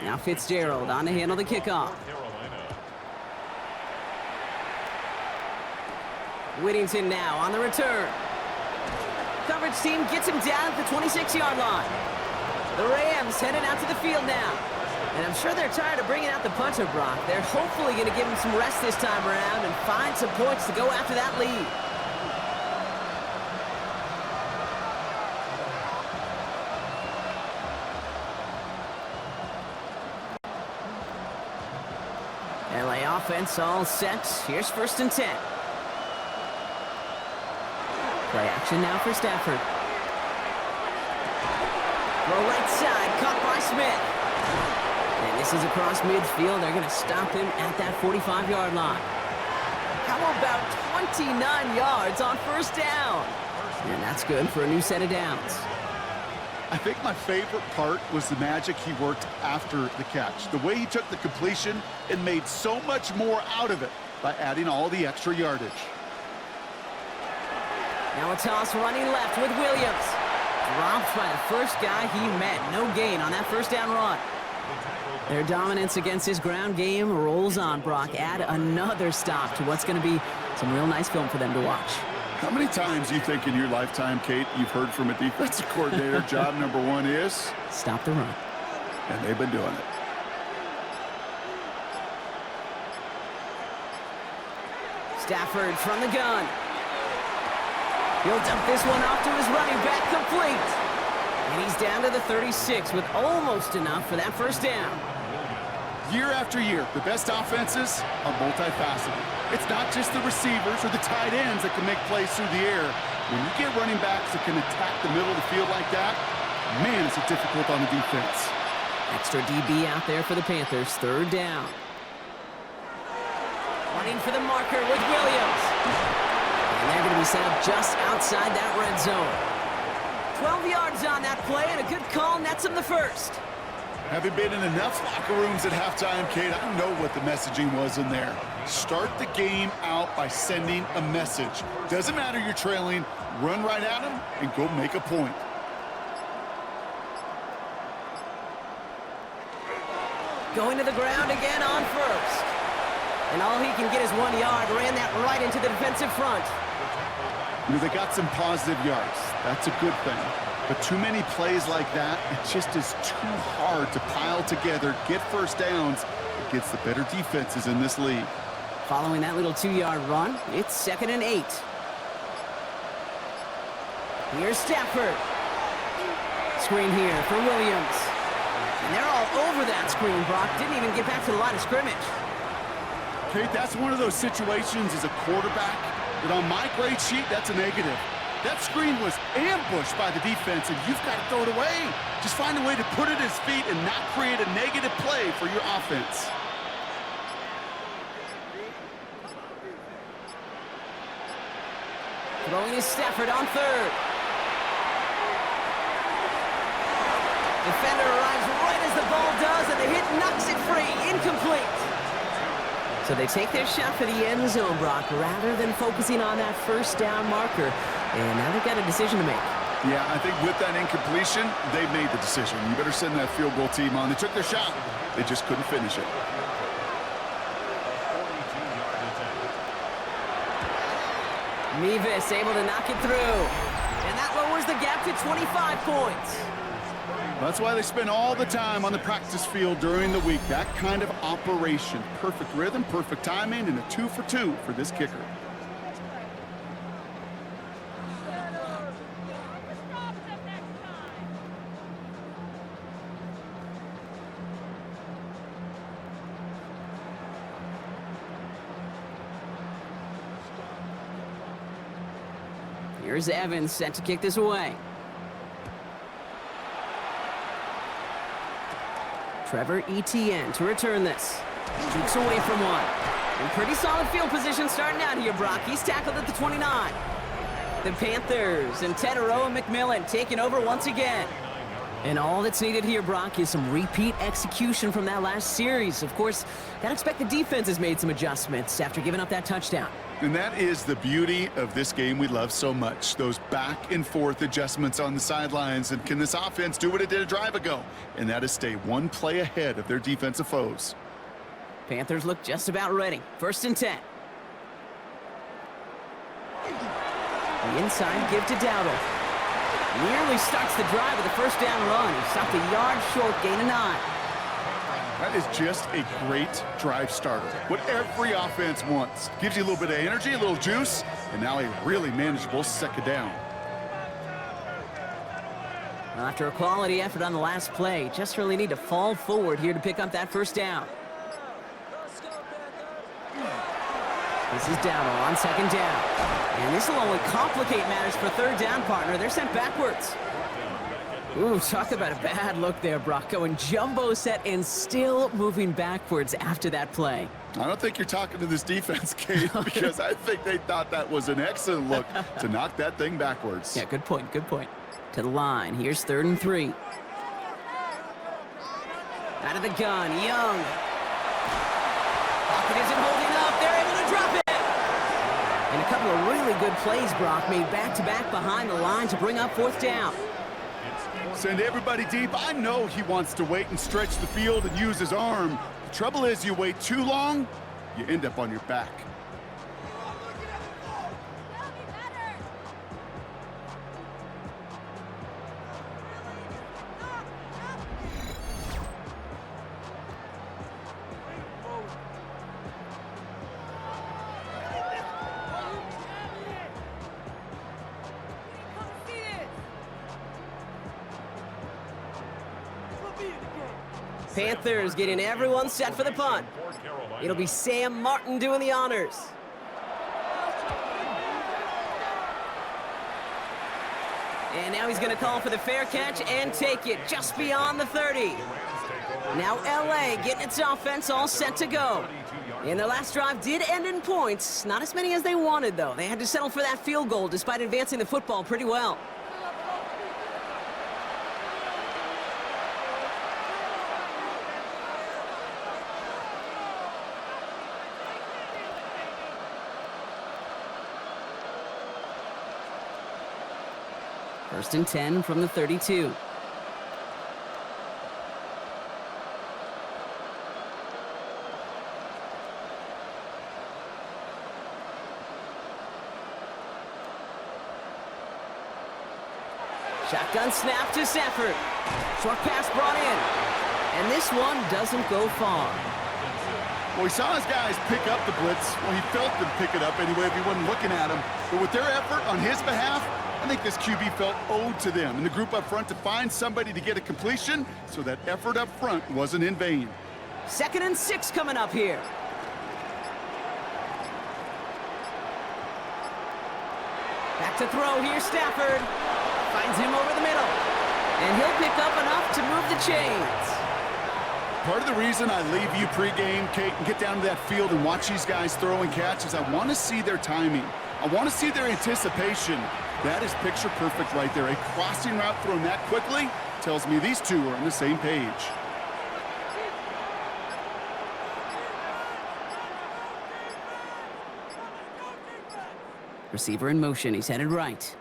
Now Fitzgerald on to handle the kickoff. Whittington now on the return. Coverage team gets him down at the 26-yard line. The Rams headed out to the field now. And I'm sure they're tired of bringing out the punter, Brock. They're hopefully going to give him some rest this time around and find some points to go after that lead. LA offense all set. Here's 1st and 10. Play action now for Stafford. Throw right side, caught by Smith. And this is across midfield. They're going to stop him at that 45-yard line. How about 29 yards on 1st down? And that's good for a new set of downs. I think my favorite part was the magic he worked after the catch. The way he took the completion and made so much more out of it by adding all the extra yardage. Now a toss running left with Williams. Dropped by the first guy he met. No gain on that 1st down run. Their dominance against his ground game rolls on, Brock. Add another stop to what's going to be some real nice film for them to watch. How many times do you think in your lifetime, Kate, you've heard from a defensive coordinator, job number 1 is? Stop the run. And they've been doing it. Stafford from the gun. He'll dump this one off to his running back, complete. And he's down to the 36 with almost enough for that 1st down. Year after year, the best offenses are multifaceted. It's not just the receivers or the tight ends that can make plays through the air. When you get running backs that can attack the middle of the field like that, man, is it difficult on the defense. Extra DB out there for the Panthers, 3rd down. Running for the marker with Williams. And they're going to be set up just outside that red zone. 12 yards on that play, and a good call nets him the 1st. Having been in enough locker rooms at halftime, Kate, I know what the messaging was in there. Start the game out by sending a message. Doesn't matter you're trailing, run right at them and go make a point. Going to the ground again on 1st. And all he can get is 1 yard. Ran that right into the defensive front. You know, they got some positive yards. That's a good thing. But too many plays like that, it just is too hard to pile together, get 1st downs against the better defenses in this league. Following that little 2-yard run, it's 2nd and 8. Here's Stafford. Screen here for Williams. And they're all over that screen, Brock. Didn't even get back to the line of scrimmage. Kate, that's one of those situations as a quarterback that on my grade sheet, that's a negative. That screen was ambushed by the defense, and you've got to throw it away. Just find a way to put it at his feet and not create a negative play for your offense. Throwing is Stafford on 3rd. Defender arrives right as the ball does, and the hit knocks it free. Incomplete. So they take their shot for the end zone, Brock, rather than focusing on that 1st down marker. And now they've got a decision to make. Yeah, I think with that incompletion, they've made the decision. You better send that field goal team on. They took their shot. They just couldn't finish it. Mevis able to knock it through. And that lowers the gap to 25 points. That's why they spend all the time on the practice field during the week. That kind of operation. Perfect rhythm, perfect timing, and a 2 for 2 for this kicker. Here's Evans set to kick this away. Trevor Etienne to return this. Jukes away from one. In pretty solid field position starting out here, Brock. He's tackled at the 29. The Panthers and Tedero and McMillan taking over once again. And all that's needed here, Brock, is some repeat execution from that last series. Of course, gotta expect the defense has made some adjustments after giving up that touchdown. And that is the beauty of this game we love so much, those back and forth adjustments on the sidelines. And can this offense do what it did a drive ago? And that is stay one play ahead of their defensive foes. Panthers look just about ready. 1st and 10. The inside give to Dowdle. Nearly starts the drive with a first down run. He stopped a yard short, gain of 9. That is just a great drive starter. What every offense wants. Gives you a little bit of energy, a little juice, and now a really manageable 2nd down. Well, after a quality effort on the last play, just really need to fall forward here to pick up that first down. This is Dowdle on 2nd down. And this will only complicate matters for 3rd down, partner. They're sent backwards. Ooh, talk about a bad look there, Brock. Going jumbo set and still moving backwards after that play. I don't think you're talking to this defense, Kate, because I think they thought that was an excellent look to knock that thing backwards. Yeah, good point, good point. To the line. Here's 3rd and 3. Out of the gun, Young. Pocket isn't holding up. They're able to drop it. And a couple of really good plays, Brock, made back-to-back behind the line to bring up 4th down. Send everybody deep. I know he wants to wait and stretch the field and use his arm. The trouble is you wait too long, you end up on your back. Panthers getting everyone set for the punt. It'll be Sam Martin doing the honors. And now he's going to call for the fair catch and take it just beyond the 30. Now LA getting its offense all set to go. And their last drive did end in points. Not as many as they wanted, though. They had to settle for that field goal despite advancing the football pretty well. First and 10 from the 32. Shotgun snap to Stafford. Short pass brought in. And this one doesn't go far. Well, he saw his guys pick up the blitz. Well, he felt them pick it up anyway if he wasn't looking at him. But with their effort on his behalf, I think this QB felt owed to them and the group up front to find somebody to get a completion, so that effort up front wasn't in vain. 2nd and 6 coming up here. Back to throw here, Stafford. Finds him over the middle. And he'll pick up enough to move the chains. Part of the reason I leave you pregame, Kate, and get down to that field and watch these guys throw and catch is I want to see their timing. I want to see their anticipation. That is picture perfect right there. A crossing route thrown that quickly tells me these two are on the same page. Receiver in motion. He's headed right.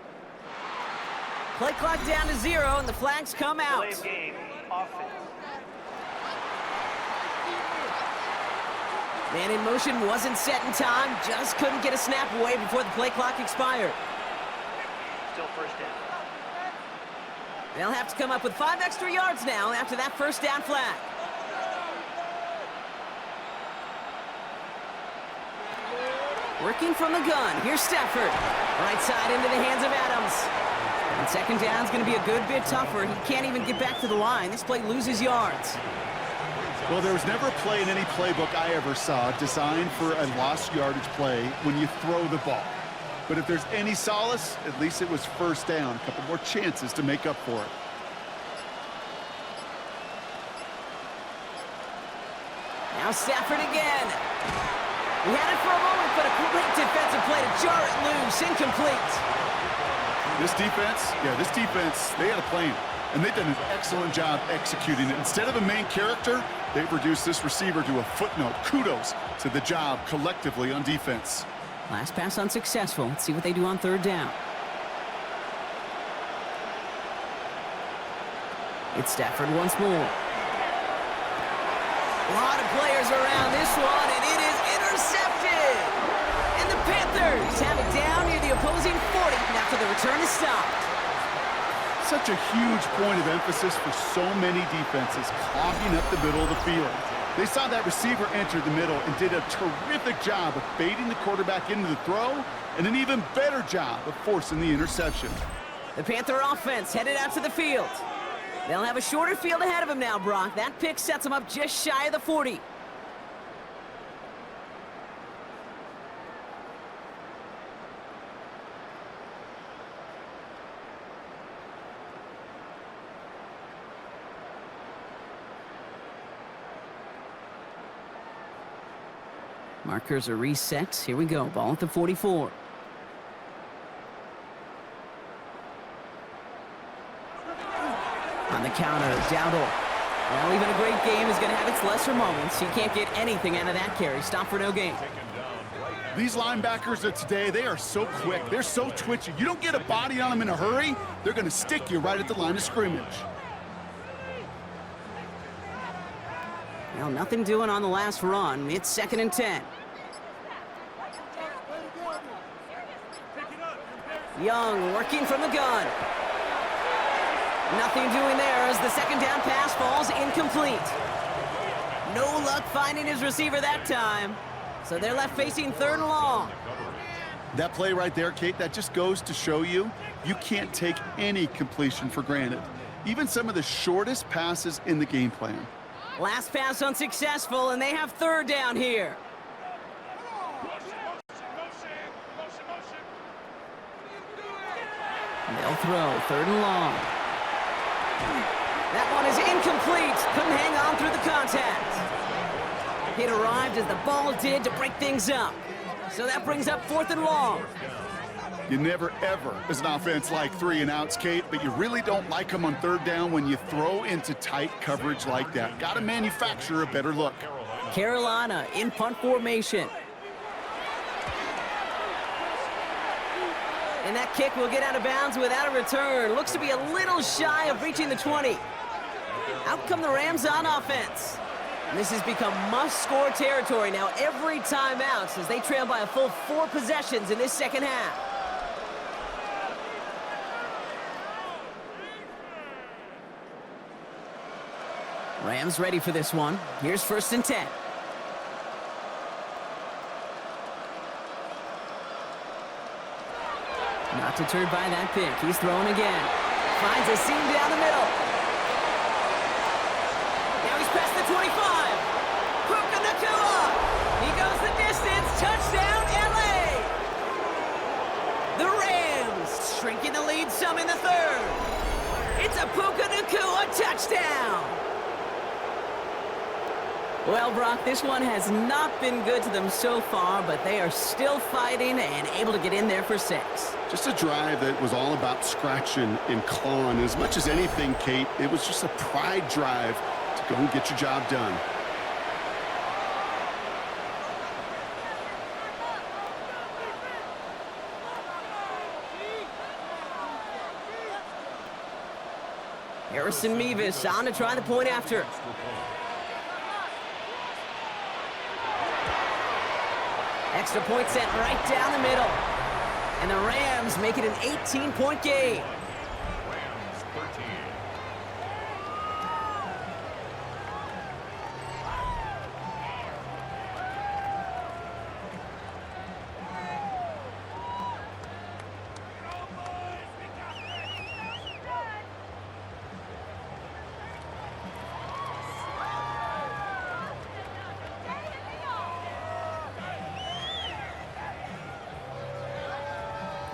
Play clock down to 0, and the flags come out. Game, offense. Man in motion wasn't set in time. Just couldn't get a snap away before the play clock expired. Still 1st down. They'll have to come up with 5 extra yards now after that first down flag. Working from the gun. Here's Stafford. Right side into the hands of Adams. And 2nd down's going to be a good bit tougher. He can't even get back to the line. This play loses yards. Well, there was never a play in any playbook I ever saw designed for a lost yardage play when you throw the ball. But if there's any solace, at least it was 1st down. A couple more chances to make up for it. Now Stafford again. He had it for a moment, but a great defensive play to jar it loose. Incomplete. This defense, they had a plan. and they've done an excellent job executing it. Instead of a main character, they've reduced this receiver to a footnote. Kudos to the job collectively on defense. Last pass unsuccessful. Let's see what they do on third down. It's Stafford once more. A lot of players around this one, and it is intercepted. And the Panthers have it down near the opposing 40 after the return is stopped. Such a huge point of emphasis for so many defenses, clogging up the middle of the field. They saw that receiver enter the middle and did a terrific job of baiting the quarterback into the throw, and an even better job of forcing the interception. The Panther offense headed out to the field. They'll have a shorter field ahead of them now, Brock. That pick sets them up just shy of the 40. Markers are reset. Here we go. Ball at the 44. On the counter, Dowdle. Well, even a great game is going to have its lesser moments. He can't get anything out of that carry. Stop for no gain. These linebackers of today, they are so quick. They're so twitchy. You don't get a body on them in a hurry, they're going to stick you right at the line of scrimmage. Well, nothing doing on the last run. It's 2nd and 10. Young working from the gun. Nothing doing there as the second down pass falls incomplete. No luck finding his receiver that time. So they're left facing 3rd and long. That play right there, Kate, that just goes to show you can't take any completion for granted. Even some of the shortest passes in the game plan. Last pass unsuccessful, and they have 3rd down here. They'll throw 3rd and long. That one is incomplete. Couldn't hang on through the contact. It arrived as the ball did to break things up. So that brings up 4th and long. You never, ever, as an offense, like 3 and outs, Kate, but you really don't like them on 3rd down when you throw into tight coverage like that. Got to manufacture a better look. Carolina in punt formation. And that kick will get out of bounds without a return. Looks to be a little shy of reaching the 20. Out come the Rams on offense. This has become must-score territory now every time out as they trail by a full 4 possessions in this second half. Rams ready for this one. Here's 1st and 10. Not deterred by that pick. He's throwing again. Finds a seam down the middle. Now he's past the 25. Puka Nacua. He goes the distance. Touchdown, LA. The Rams shrinking the lead some in the 3rd. It's a Puka Nacua touchdown. Well, Brock, this one has not been good to them so far, but they are still fighting and able to get in there for 6. Just a drive that was all about scratching and clawing. As much as anything, Kate, it was just a pride drive to go and get your job done. Harrison Mevis on to try the point after. Extra point set right down the middle. And the Rams make it an 18-point game. Rams 13.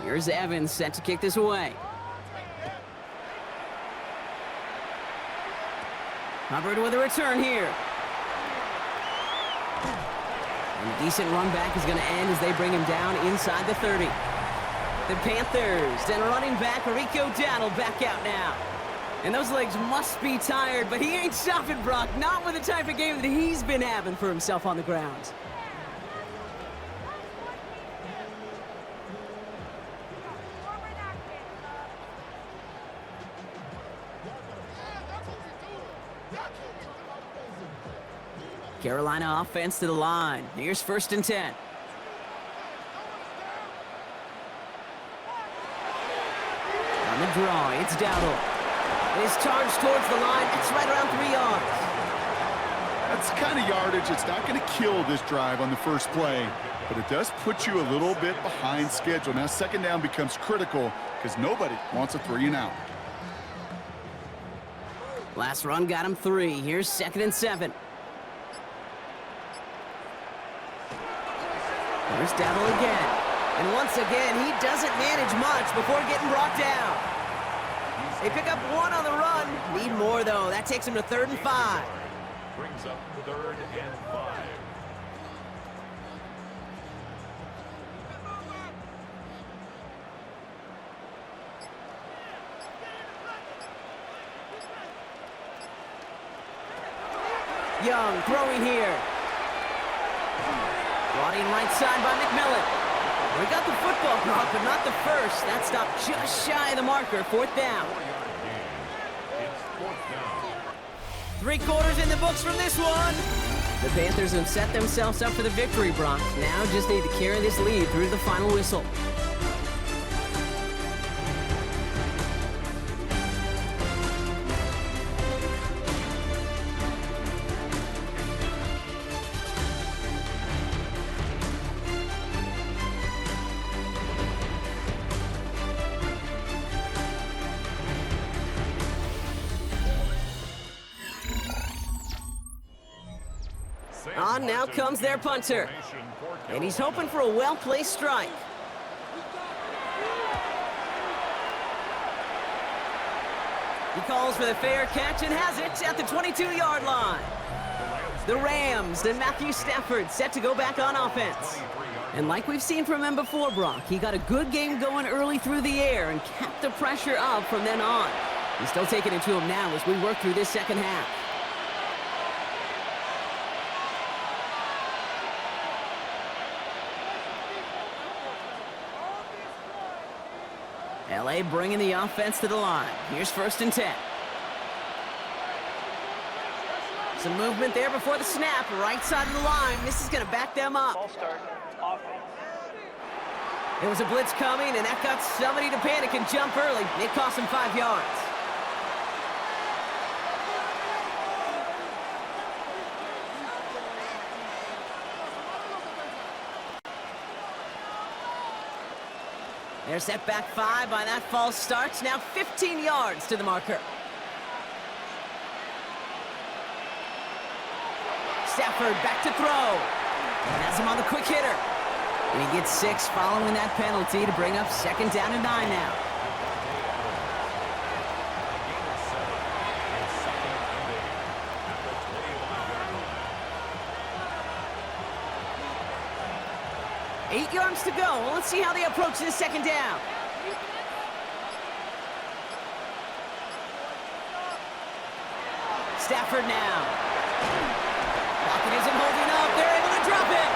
Here's Evans set to kick this away. Hubbard with a return here. And a decent run back is going to end as they bring him down inside the 30. The Panthers and running back Rico Dowdle back out now. And those legs must be tired, but he ain't stopping, Brock. Not with the type of game that he's been having for himself on the ground. Carolina offense to the line. Here's 1st and 10. On the draw, it's Dowdle. His charge towards the line, it's right around 3 yards. That's the kind of yardage it's not going to kill this drive on the first play, but it does put you a little bit behind schedule. Now 2nd down becomes critical because nobody wants a 3-and-out. Last run got him 3. Here's 2nd and 7. There's Dowdle again. And once again, he doesn't manage much before getting brought down. They pick up 1 on the run. Need more, though. That takes him to 3rd and 5. Brings up 3rd and 5. Young throwing here. Brought in right side by McMillan. We got the football, Brock, but not the first. That stopped just shy of the marker. 4th down. 3 quarters in the books from this one. The Panthers have set themselves up for the victory, Brock. Now just need to carry this lead through the final whistle. On now comes their punter. And he's hoping for a well-placed strike. He calls for the fair catch and has it at the 22-yard line. The Rams and Matthew Stafford set to go back on offense. And like we've seen from him before, Brock, he got a good game going early through the air and kept the pressure up from then on. He's still taking it to him now as we work through this second half. LA bringing the offense to the line. Here's 1st and 10. Some movement there before the snap. Right side of the line. This is going to back them up. Ball start. Offense. There was a blitz coming, and that got somebody to panic and jump early. It cost him 5 yards. They're set back 5 by that false start. Now 15 yards to the marker. Stafford back to throw. Has him on the quick hitter. And he gets 6 following that penalty to bring up 2nd down and 9 now. Eight yards to go. Well, let's see how they approach this 2nd down. Stafford now. Pocket isn't holding up. They're able to drop it.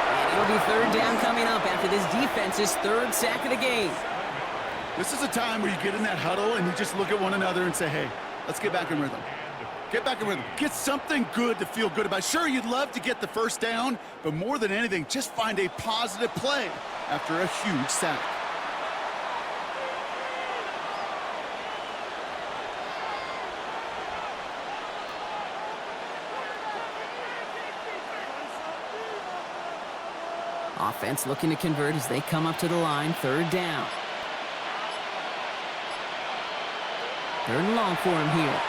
And it'll be 3rd down coming up after this defense's 3rd sack of the game. This is a time where you get in that huddle and you just look at one another and say, hey, let's get back in rhythm. Get back in rhythm. Get something good to feel good about. Sure, you'd love to get the 1st down, but more than anything, just find a positive play after a huge sack. Offense looking to convert as they come up to the line. 3rd down. 3rd and long for him here.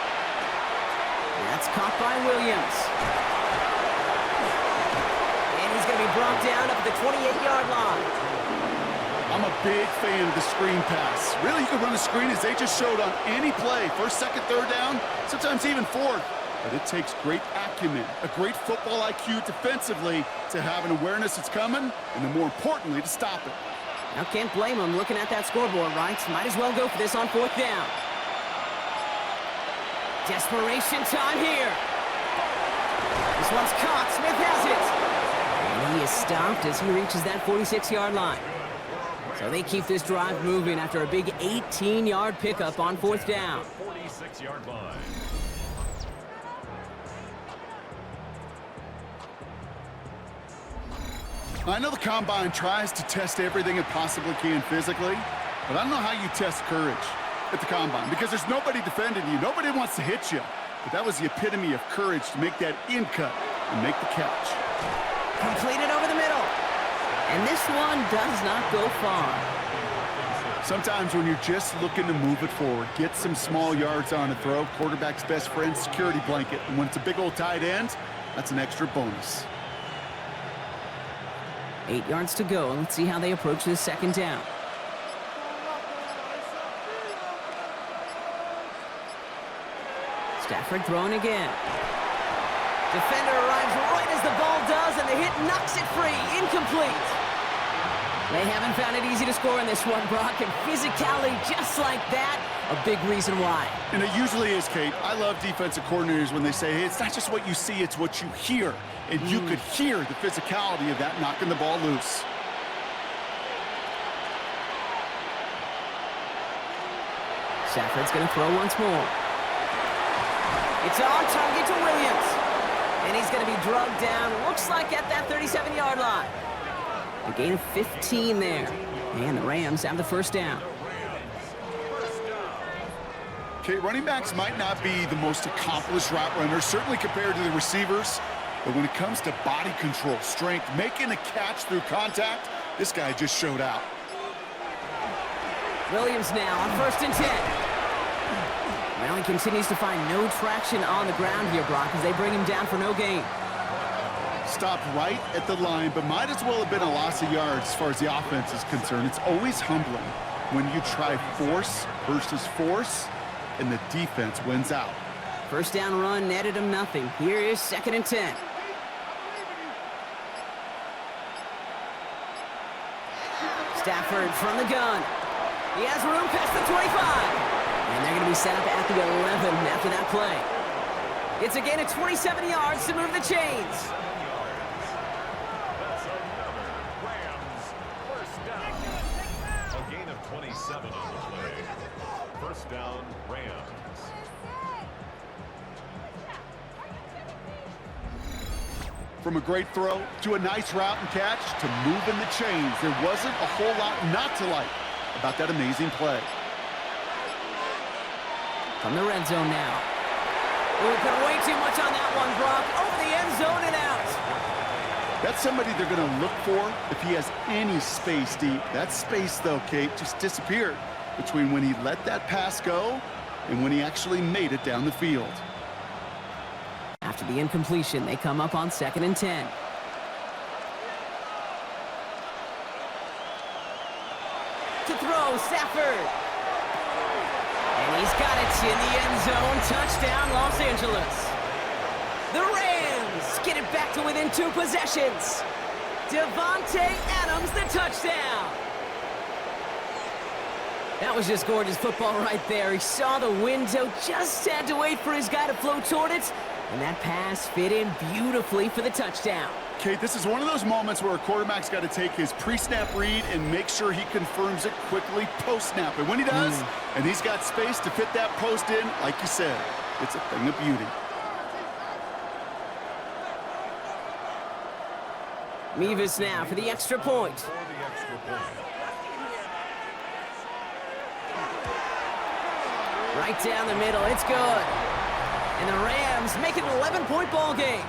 That's caught by Williams. And he's going to be brought down up at the 28-yard line. I'm a big fan of the screen pass. Really, you can run a screen as they just showed on any play. 1st, 2nd, 3rd down, sometimes even 4th. But it takes great acumen, a great football IQ defensively to have an awareness it's coming, and then more importantly, to stop it. Now, can't blame him looking at that scoreboard, right? Might as well go for this on 4th down. Desperation time here. This one's caught. Smith has it. And he is stopped as he reaches that 46-yard line. So they keep this drive moving after a big 18-yard pickup on 4th down. 46-yard line. I know the Combine tries to test everything it possibly can physically, but I don't know how you test courage at the Combine because there's nobody defending you. Nobody wants to hit you. But that was the epitome of courage to make that in cut and make the catch. Completed over the middle. And this one does not go far. Sometimes when you're just looking to move it forward, get some small yards on a throw, quarterback's best friend, security blanket. And when it's a big old tight end, that's an extra bonus. 8 yards to go. Let's see how they approach this 2nd down. Stafford throwing again. Defender arrives right as the ball does, and the hit knocks it free. Incomplete. They haven't found it easy to score in this one, Brock, and physicality just like that, a big reason why. And it usually is, Kate. I love defensive coordinators when they say, hey, it's not just what you see, it's what you hear. And you could hear the physicality of that knocking the ball loose. Stafford's going to throw once more. It's on target to Williams. And he's going to be drugged down, looks like at that 37-yard line. A gain of 15 there. And the Rams have the 1st down. Okay, running backs might not be the most accomplished route runners, certainly compared to the receivers. But when it comes to body control, strength, making a catch through contact, this guy just showed out. Williams now on 1st and 10. Well, he continues to find no traction on the ground here, Brock, as they bring him down for no gain. Stopped right at the line, but might as well have been a loss of yards as far as the offense is concerned. It's always humbling when you try force versus force, and the defense wins out. 1st down run netted him nothing. Here is 2nd and 10. Stafford from the gun. He has room past the 25. And they're going to be set up at the 11 after that play. It's a gain of 27 yards to move the chains. That's another Rams 1st down. A gain of 27 on the play. 1st down, Rams. From a great throw to a nice route and catch to moving the chains, there wasn't a whole lot not to like about that amazing play. From the red zone now. We've put way too much on that one, Brock. Over the end zone and out. That's somebody they're going to look for if he has any space deep. That space, though, Kate, just disappeared between when he let that pass go and when he actually made it down the field. After the incompletion, they come up on 2nd and 10. To throw, Stafford. And he's got it in the end zone. Touchdown, Los Angeles. The Rams get it back to within 2 possessions. Devontae Adams, the touchdown. That was just gorgeous football right there. He saw the window, just had to wait for his guy to flow toward it. And that pass fit in beautifully for the touchdown. Kate, this is one of those moments where a quarterback's got to take his pre-snap read and make sure he confirms it quickly post-snap. And when he does, and he's got space to fit that post in, like you said, it's a thing of beauty. Mevis now for the extra point. Right down the middle, it's good. And the Rams make it an 11-point ball game.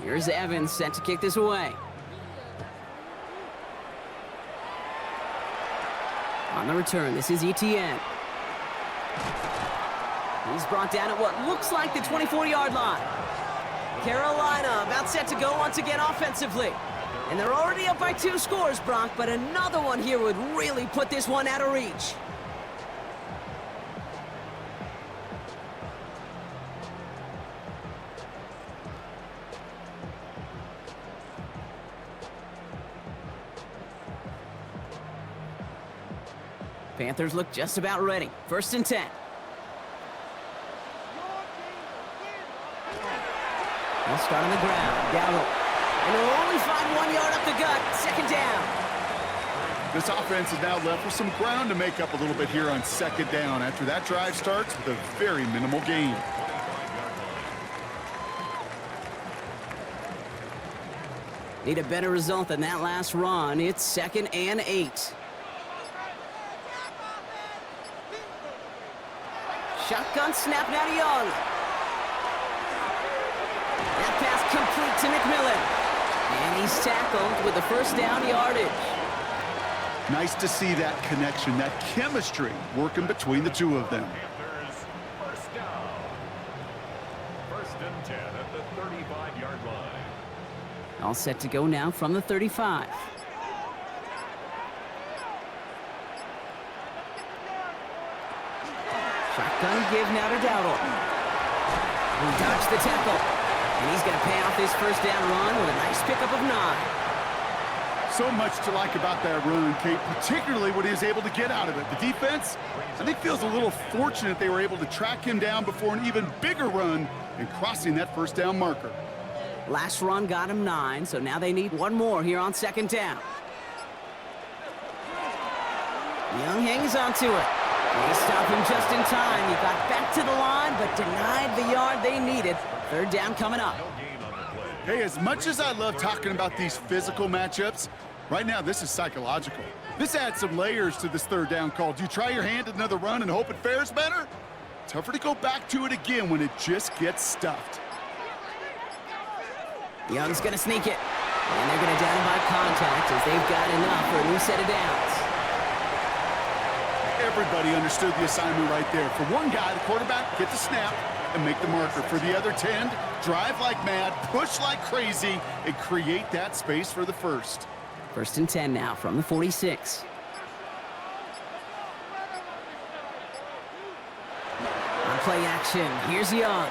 Here's Evans set to kick this away. On the return, this is ETN. He's brought down at what looks like the 24-yard line. Carolina about set to go once again offensively. And they're already up by 2 scores, Brock, but another one here would really put this one out of reach. Panthers look just about ready. 1st and 10. They'll start on the ground. Gallup. And they'll only find 1 yard up the gut. 2nd down. This offense is now left with some ground to make up a little bit here on 2nd down after that drive starts with a very minimal gain. Need a better result than that last run. It's 2nd and 8. Shotgun snap now to Young. That pass complete to McMillan. And he's tackled with the 1st down yardage. Nice to see that connection, that chemistry working between the two of them. Panthers, 1st down. 1st and 10 at the 35-yard line. All set to go now from the 35. Shotgun give now to Dowdle. He dodged the tackle. And he's going to pay off this 1st down run with a nice pickup of 9. So much to like about that run, Kate, particularly what he was able to get out of it. The defense, I think, feels a little fortunate they were able to track him down before an even bigger run and crossing that 1st down marker. Last run got him 9, so now they need 1 more here on 2nd down. Young hangs on to it. They stop him just in time. He got back to the line, but denied the yard they needed. 3rd down coming up. Hey, as much as I love talking about these physical matchups, right now this is psychological. This adds some layers to this 3rd down call. Do you try your hand at another run and hope it fares better? Tougher to go back to it again when it just gets stuffed. Young's going to sneak it. And they're going to down him by contact as they've got enough for a new set of downs. Everybody understood the assignment right there. For one guy, the quarterback, get the snap and make the marker. For the other 10, drive like mad, push like crazy, and create that space for the 1st. 1st and 10 now from the 46. On play action, here's Young.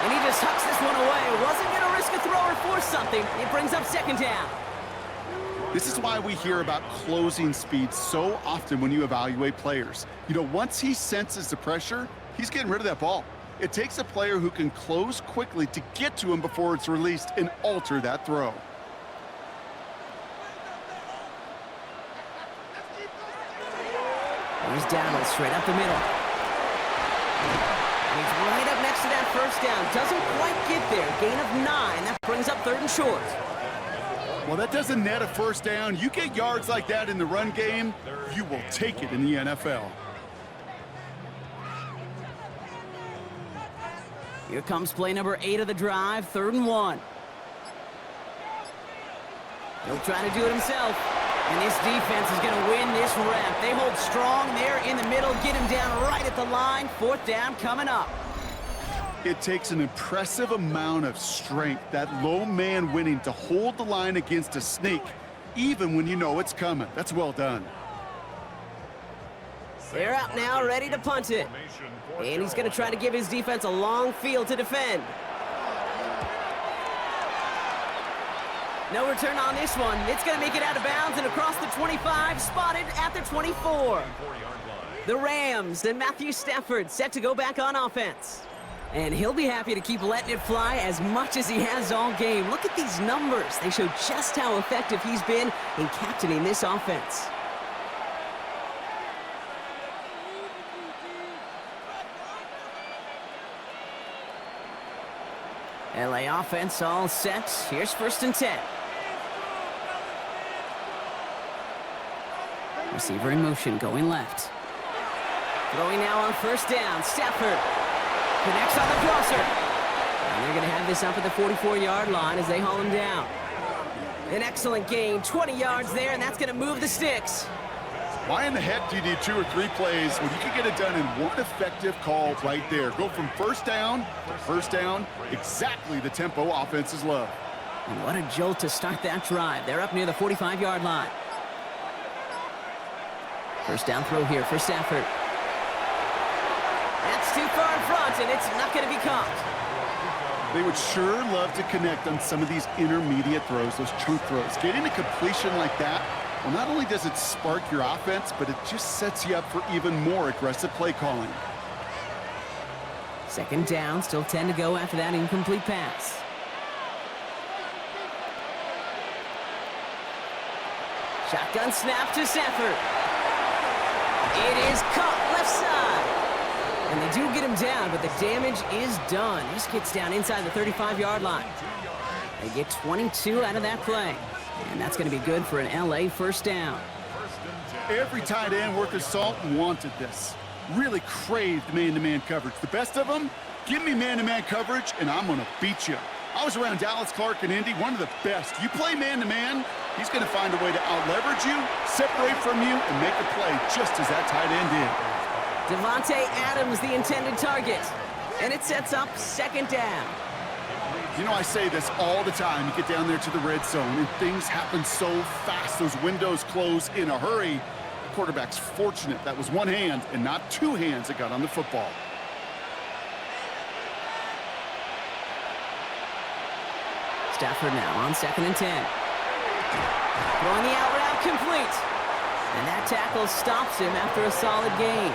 And he just hucks this one away. Wasn't going to risk a throw or force something. It brings up 2nd down. This is why we hear about closing speed so often when you evaluate players. You know, once he senses the pressure, he's getting rid of that ball. It takes a player who can close quickly to get to him before it's released and alter that throw. Here's Dowdle straight up the middle. And he's right up next to that 1st down. Doesn't quite get there. Gain of 9. That brings up 3rd and short. Well, that doesn't net a 1st down. You get yards like that in the run game, you will take it in the NFL. Here comes play number 8 of the drive, 3rd and 1. He'll try to do it himself. And this defense is going to win this rep. They hold strong there in the middle, get him down right at the line. 4th down coming up. It takes an impressive amount of strength, that low man winning, to hold the line against a sneak, even when you know it's coming. That's well done. They're out now, ready to punt it. And he's going to try to give his defense a long field to defend. No return on this one. It's going to make it out of bounds and across the 25, spotted at the 24. The Rams and Matthew Stafford set to go back on offense. And he'll be happy to keep letting it fly as much as he has all game. Look at these numbers. They show just how effective he's been in captaining this offense. LA offense all set. Here's 1st and 10. Receiver in motion, going left. Throwing now on 1st down. Stafford connects on the crosser. And they're going to have this up at the 44-yard line as they haul him down. An excellent gain, 20 yards there, and that's going to move the sticks. Why in the heck do you need 2 or 3 plays when you can get it done in one effective call right there? Go from first down to first down, exactly the tempo offenses love. And what a jolt to start that drive. They're up near the 45-yard line. First down throw here for Stafford. That's too far in front, and it's not going to be caught. They would sure love to connect on some of these intermediate throws, those chunk throws. Getting a completion like that, well, not only does it spark your offense, but it just sets you up for even more aggressive play calling. Second down, still 10 to go after that incomplete pass. Shotgun snap to Stafford. It is caught left side. And they do get him down, but the damage is done. This gets down inside the 35-yard line. They get 22 out of that play. And that's going to be good for an LA first down. Every tight end worth his salt wanted this. Really craved man-to-man coverage. The best of them, give me man-to-man coverage, and I'm going to beat you. I was around Dallas Clark and Indy, one of the best. You play man-to-man, he's going to find a way to out-leverage you, separate from you, and make a play just as that tight end did. Devontae Adams, the intended target. And it sets up second down. You know, I say this all the time. You get down there to the red zone, and things happen so fast. Those windows close in a hurry. The quarterback's fortunate. That was one hand and not 2 hands that got on the football. Stafford now on 2nd and 10. Throwing the out route complete. And that tackle stops him after a solid gain.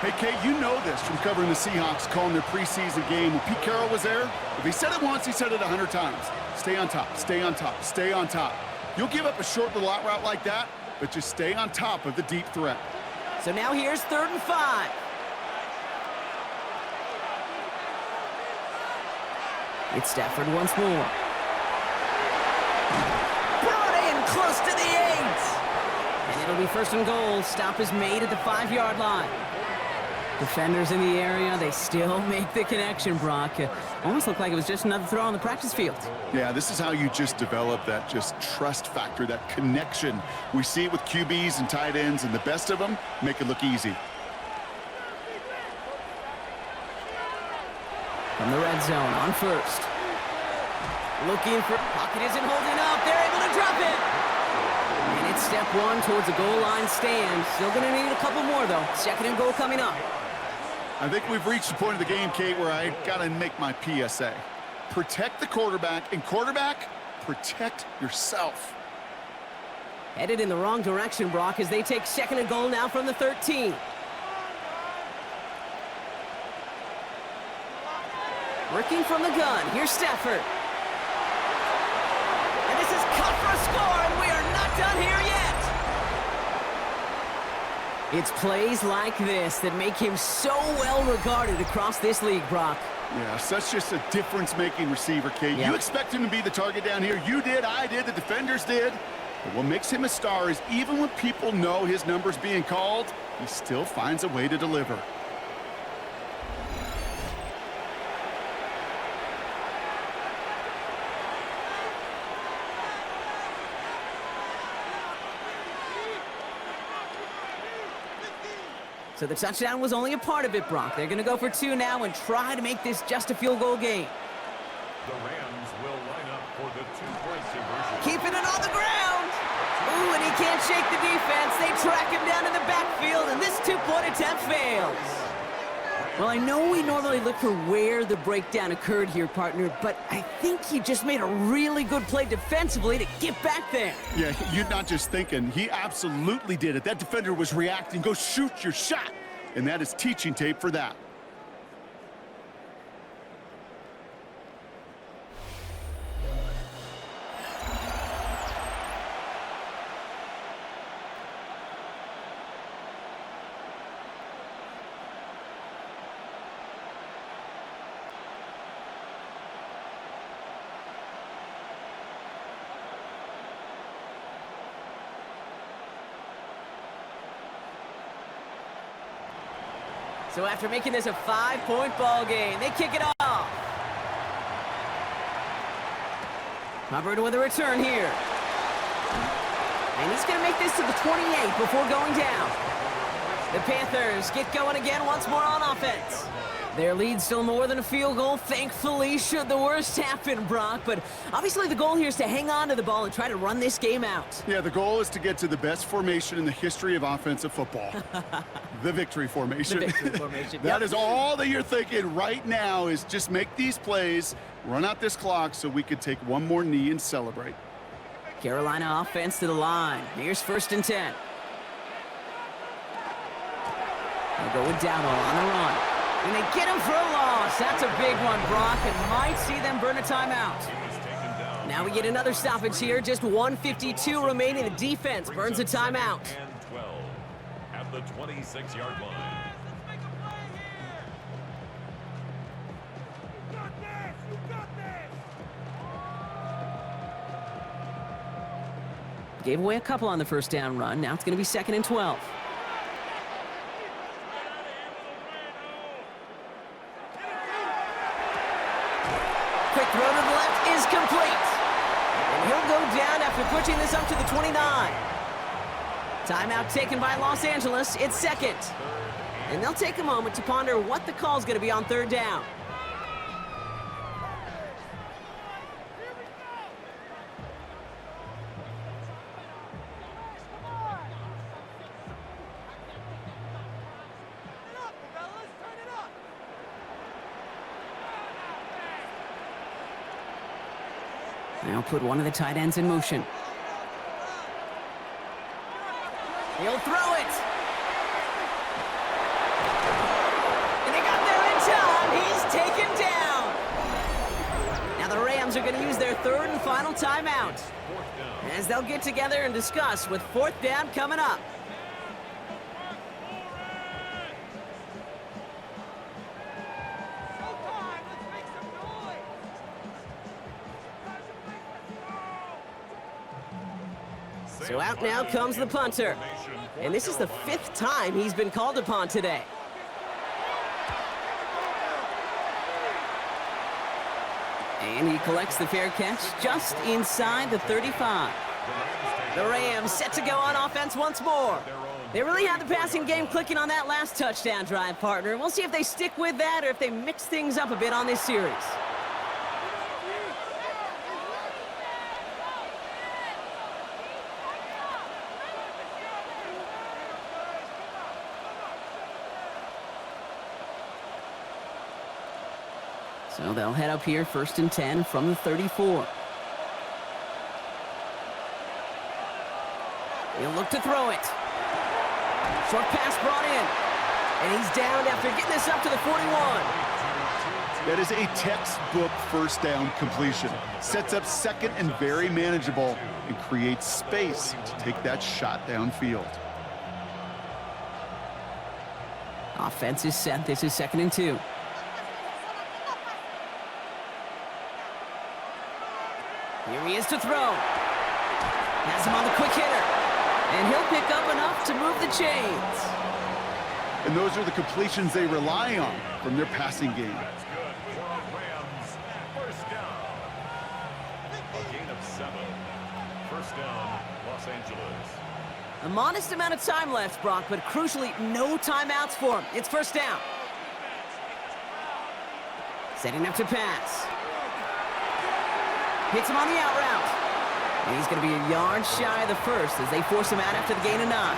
Hey, Kate, you know this from covering the Seahawks, calling their preseason game. When Pete Carroll was there, if he said it once, he said it 100 times. Stay on top, stay on top, stay on top. You'll give up a short little out route like that, but just stay on top of the deep threat. So now here's 3rd and 5. It's Stafford once more. Brought in close to the 8. And it'll be 1st and goal. Stop is made at the 5-yard line. Defenders in the area, they still make the connection, Brock. Almost looked like it was just another throw on the practice field. Yeah, this is how you just develop that just trust factor, that connection. We see it with QBs and tight ends, and the best of them make it look easy. From the red zone on 1st. Looking for... Pocket isn't holding up. They're able to drop it. And it's step 1 towards the goal line stand. Still going to need a couple more, though. 2nd and goal coming up. I think we've reached the point of the game, Kate, where I got to make my PSA. Protect the quarterback, and quarterback, protect yourself. Headed in the wrong direction, Brock, as they take 2nd and goal now from the 13. Working from the gun. Here's Stafford. And this is cut for a score, and we are not done here yet. It's plays like this that make him so well regarded across this league, Brock. Yeah, such just a difference-making receiver, Kate. Yep. You expect him to be the target down here. You did, I did, the defenders did. But what makes him a star is even when people know his number's being called, he still finds a way to deliver. So the touchdown was only a part of it, Brock. They're going to go for 2 now and try to make this just a field goal game. The Rams will line up for the 2-point conversion. Keeping it on the ground. Ooh, and he can't shake the defense. They track him down in the backfield, and this 2-point attempt fails. Well, I know we normally look for where the breakdown occurred here, partner, but I think he just made a really good play defensively to get back there. Yeah, you're not just thinking. He absolutely did it. That defender was reacting. Go shoot your shot. And that is teaching tape for that. So after making this a 5-point ball game, they kick it off. Hubbard with a return here. And he's going to make this to the 28 before going down. The Panthers get going again once more on offense. Their lead's still more than a field goal, thankfully, should the worst happen, Brock. But obviously the goal here is to hang on to the ball and try to run this game out. Yeah, the goal is to get to the best formation in the history of offensive football. The victory formation. The victory formation. That Yep. is all that you're thinking right now, is just make these plays, run out this clock so we could take one more knee and celebrate. Carolina offense to the line. Here's 1st and 10. They'll go with Dowdle on the run. And they get him for a loss. That's a big one, Brock, and might see them burn a timeout. Now we get another stoppage here. Just 1:52 remaining. The defense burns a timeout. And 12 at the 26-yard line. Gave away a couple on the 1st down run. Now it's going to be 2nd and 12. Quick throw to the left is complete. And he'll go down after pushing this up to the 29. Timeout taken by Los Angeles. It's 2nd. And they'll take a moment to ponder what the call's going to be on 3rd down. Now put one of the tight ends in motion. He'll throw it. And they got there in time. He's taken down. Now the Rams are going to use their 3rd and final timeout, as they'll get together and discuss with 4th down coming up. So out now comes the punter. And this is the 5th time he's been called upon today. And he collects the fair catch just inside the 35. The Rams set to go on offense once more. They really had the passing game clicking on that last touchdown drive, partner. We'll see if they stick with that or if they mix things up a bit on this series. So they'll head up here 1st and 10 from the 34. He'll look to throw it. Short pass brought in. And he's down after getting this up to the 41. That is a textbook 1st down completion. Sets up 2nd and very manageable and creates space to take that shot downfield. Offense is set. This is 2nd and 2. Here he is to throw. Has him on the quick hitter. And he'll pick up enough to move the chains. And those are the completions they rely on from their passing game. That's good for the Rams. 1st down. A gain of 7. 1st down, Los Angeles. A modest amount of time left, Brock, but crucially, no timeouts for him. It's 1st down. Setting up to pass. Hits him on the out route. And he's going to be a yard shy of the 1st as they force him out after the gain of 9.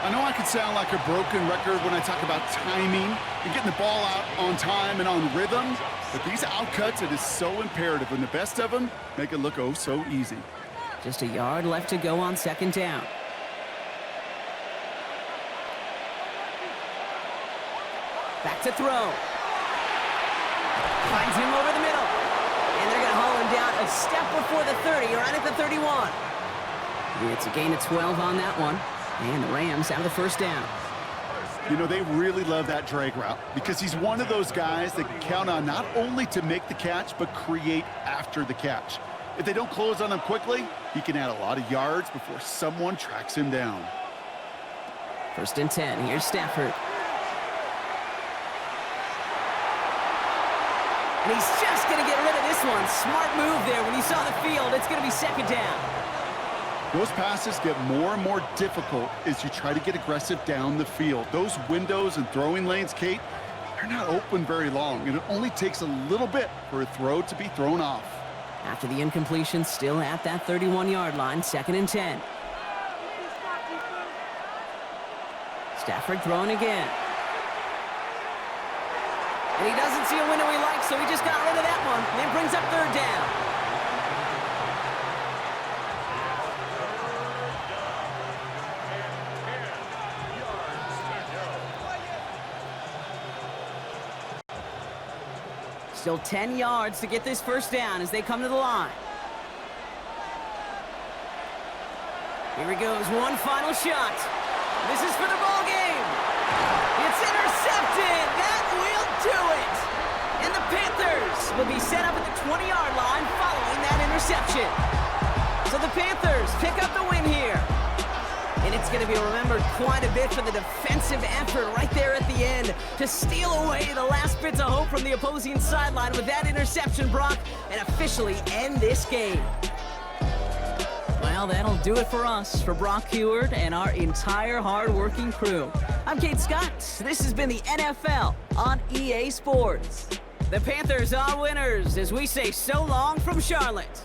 I know I could sound like a broken record when I talk about timing and getting the ball out on time and on rhythm, but these outcuts, it is so imperative, and the best of them make it look oh so easy. Just a yard left to go on 2nd down. Back to throw. Finds him over the middle. And they're going to haul him down a step before the 30, right at the 31. It's a gain of 12 on that one. And the Rams have the 1st down. You know, they really love that drag route because he's one of those guys that can count on not only to make the catch, but create after the catch. If they don't close on him quickly, he can add a lot of yards before someone tracks him down. 1st and 10. Here's Stafford. And he's just going to get rid of this one. Smart move there when he saw the field. It's going to be 2nd down. Those passes get more and more difficult as you try to get aggressive down the field. Those windows and throwing lanes, Kate, they're not open very long, and it only takes a little bit for a throw to be thrown off. After the incompletion, still at that 31-yard line, 2nd and 10. Stafford throwing again. And he doesn't see a window he likes, so he just got rid of that one. And then brings up 3rd down. Still 10 yards to get this 1st down as they come to the line. Here he goes, one final shot. This is for the ball game. It's intercepted. That will do it. And the Panthers will be set up at the 20-yard line following that interception. So the Panthers pick up the win here. And it's going to be remembered quite a bit for the defensive effort right there at the end to steal away the last bits of hope from the opposing sideline with that interception, Brock, and officially end this game. Well, that'll do it for us, for Brock Heward and our entire hard-working crew. I'm Kate Scott. This has been the NFL on EA Sports. The Panthers are winners as we say so long from Charlotte.